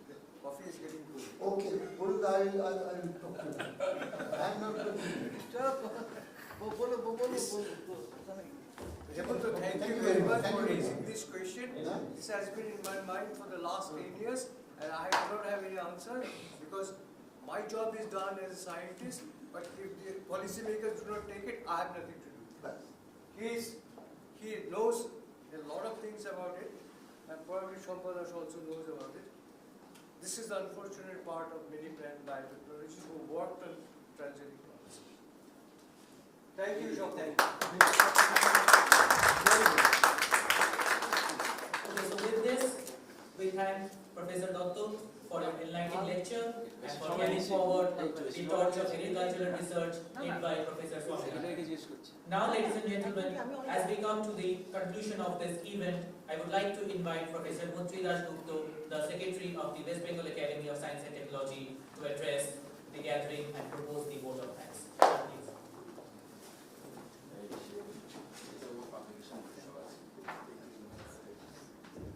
the coffee is getting good. Okay, Purud, I'll talk to you. I'm not going Japanto, thank you very much for raising this question. This has been in my mind for the last 10 years and I do not have any answer because my job is done as a scientist, but if the policymakers do not take it, I have nothing to do. He knows a lot of things about it and probably Shampadas also knows about it. This is the unfortunate part of many plant biotechnologists who worked on transgenic plants. Thank you, Shampadas. Okay, so with this, we thank Professor Dotto for an enlightening lecture and for carrying forward the torch of agricultural research led by Professor Swaminathan. Now, ladies and gentlemen, as we come to the conclusion of this event, I would like to invite Professor Muntridas Gupta, the Secretary of the West Bengal Academy of Science and Technology, to address the gathering and propose the vote of thanks. Please.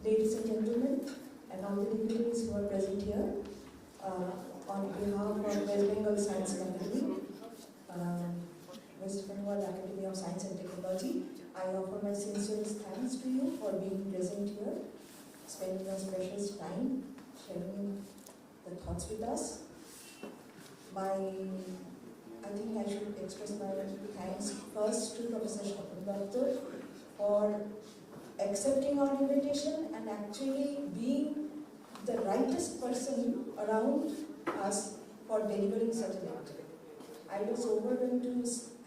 Ladies and gentlemen, and all the dignitaries who are present here, on behalf of West Bengal Science Academy, West Bengal Academy of Science and Technology, I offer my sincerest thanks to you for being present here, spending your precious time, sharing the thoughts with us. I think I should express my thanks first to Professor Swaminathan for accepting our invitation and actually being the rightest person around us for delivering such a lecture. I was overwhelmed to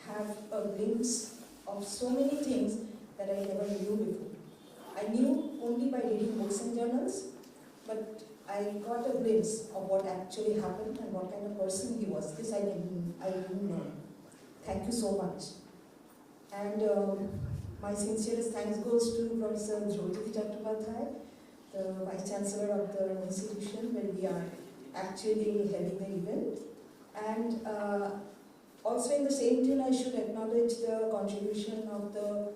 have a glimpse of so many things that I never knew before. I knew only by reading books and journals, but I got a glimpse of what actually happened and what kind of person he was. This I didn't know. Thank you so much. And my sincerest thanks goes to Professor Jyoti Chattopadhyay, the Vice Chancellor of the institution where we are actually heading the event. And also in the same tune, I should acknowledge the contribution of the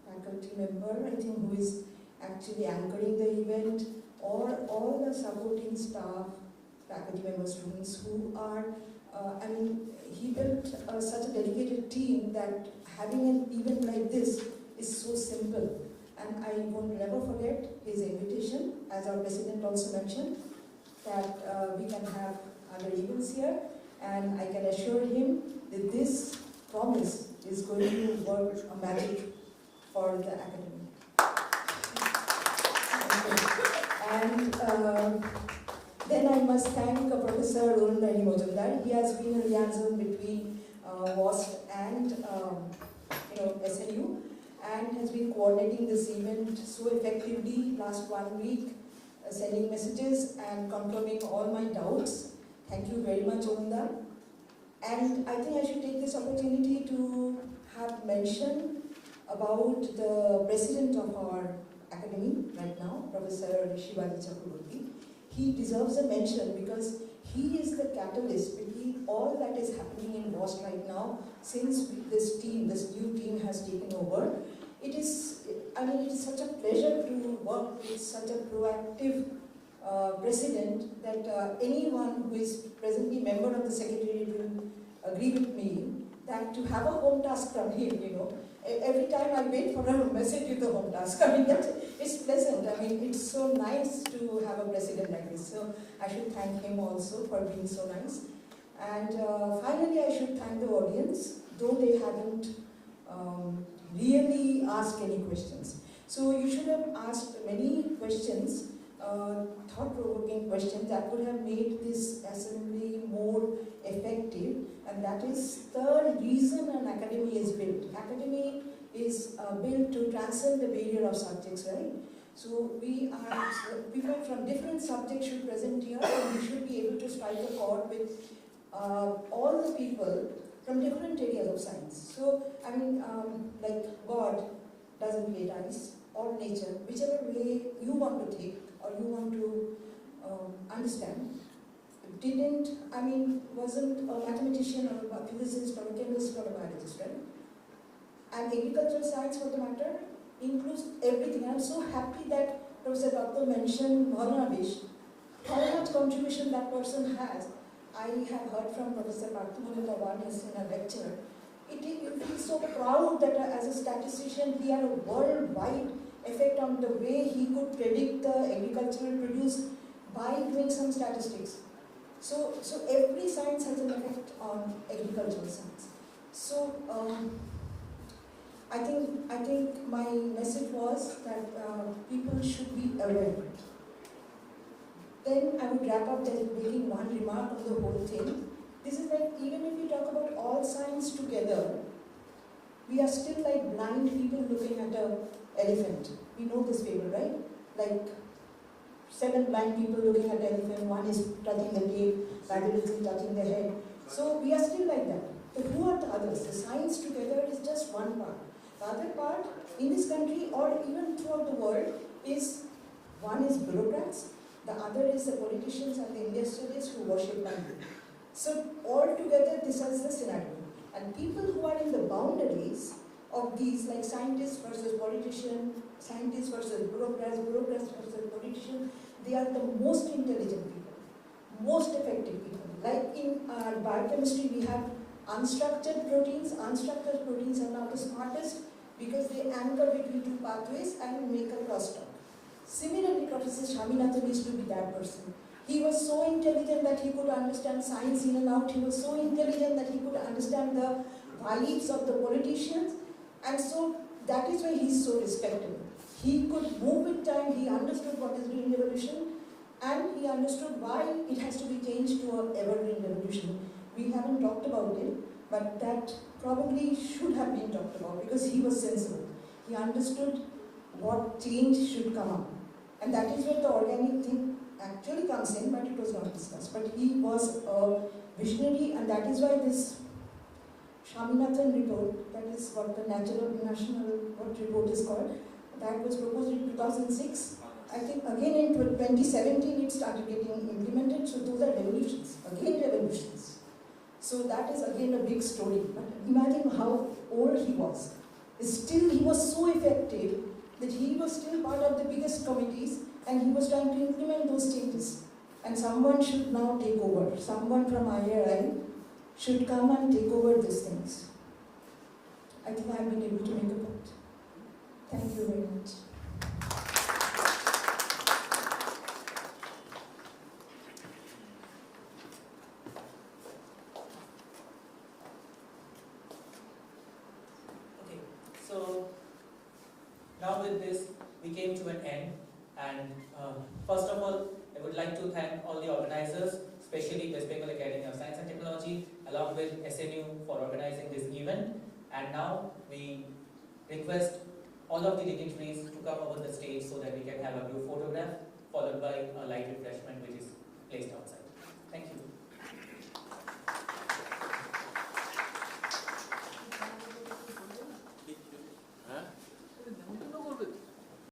faculty member, I think, who is actually anchoring the event, or all the supporting staff, faculty members, students who are, he built such a dedicated team that having an event like this is so simple. And I won't never forget his invitation, as our president also mentioned, that we can have other events here. And I can assure him that this promise is going to work a magic for the academy. And then I must thank Professor Arun Mojumdar. He has been a liaison between WASP and SNU, and has been coordinating this event so effectively last 1 week, sending messages and confirming all my doubts. Thank you very much, Arunda. And I think I should take this opportunity to have mention about the president of our academy right now, Professor Shivaji Chakraborty. He deserves a mention because he is the catalyst between all that is happening in WASP right now since this new team has taken over. It is such a pleasure to work with such a proactive president that anyone who is presently member of the secretariat will agree with me that to have a home task from him, every time I wait for a message with a home task. It's pleasant. It's so nice to have a president like this. So I should thank him also for being so nice. And finally, I should thank the audience, though they haven't really asked any questions. So you should have asked many questions thought-provoking question that would have made this assembly more effective, and that is the reason an academy is built. Academy is built to transcend the barrier of subjects, right? So people from different subjects should present here, and we should be able to strike a chord with all the people from different areas of science. So, I mean, like God doesn't play dice, or nature, whichever way you want to take or you want to understand, wasn't a mathematician or a physicist or a chemist or a biologist, right? And agricultural science, for the matter, includes everything. I'm so happy that Professor Dr. mentioned Bhavanavish, how much contribution that person has. I have heard from Professor Parthivanis in a lecture. You feel so proud that as a statistician, he had a worldwide effect on the way he could predict the agricultural produce by doing some statistics. So every science has an effect on agricultural science. So I think my message was that people should be aware. Then I would wrap up by making one remark on the whole thing. This is like, even if we talk about all science together, we are still like blind people looking at an elephant. We know this fable, right? Like 7 blind people looking at an elephant, one is touching the tail, the other is touching the head. So we are still like that. But who are the others? The science together is just one part. The other part in this country or even throughout the world is, one is bureaucrats, the other is the politicians and the industrialists who worship money. So all together this is the scenario. And people who are in the boundaries of these, like scientists versus politicians, scientists versus bureaucrats, bureaucrats versus politicians, they are the most intelligent people, most effective people. Like in biochemistry, we have unstructured proteins. Unstructured proteins are now the smartest because they anchor between 2 pathways and make a crosstalk. Similarly, Professor Swaminathan used to be that person. He was so intelligent that he could understand science in and out. He was so intelligent that he could understand the vibes of the politicians. And so that is why he is so respected. He could move with time. He understood what is green revolution. And he understood why it has to be changed to an evergreen revolution. We haven't talked about it, but that probably should have been talked about because he was sensible. He understood what change should come up. And that is where the organic thing actually comes in, but it was not discussed. But he was a visionary, and that is why this Swaminathan report, that is what the National report is called, that was proposed in 2006. I think again in 2017 it started getting implemented, so those are revolutions, again revolutions. So that is again a big story, but imagine how old he was. Still he was so effective that he was still part of the biggest committees and he was trying to implement those changes. And someone should now take over, someone from IRI should come and take over these things. I think I have been able to make a point. Thank you very much. So now with this, we came to an end, and first of all, I would like to thank all the organizers, especially West Bengal Academy of Science and Technology, along with SNU for organizing this event. And now we request all of the dignitaries to come over the stage so that we can have a group photograph, followed by a light refreshment which is placed outside. Thank you.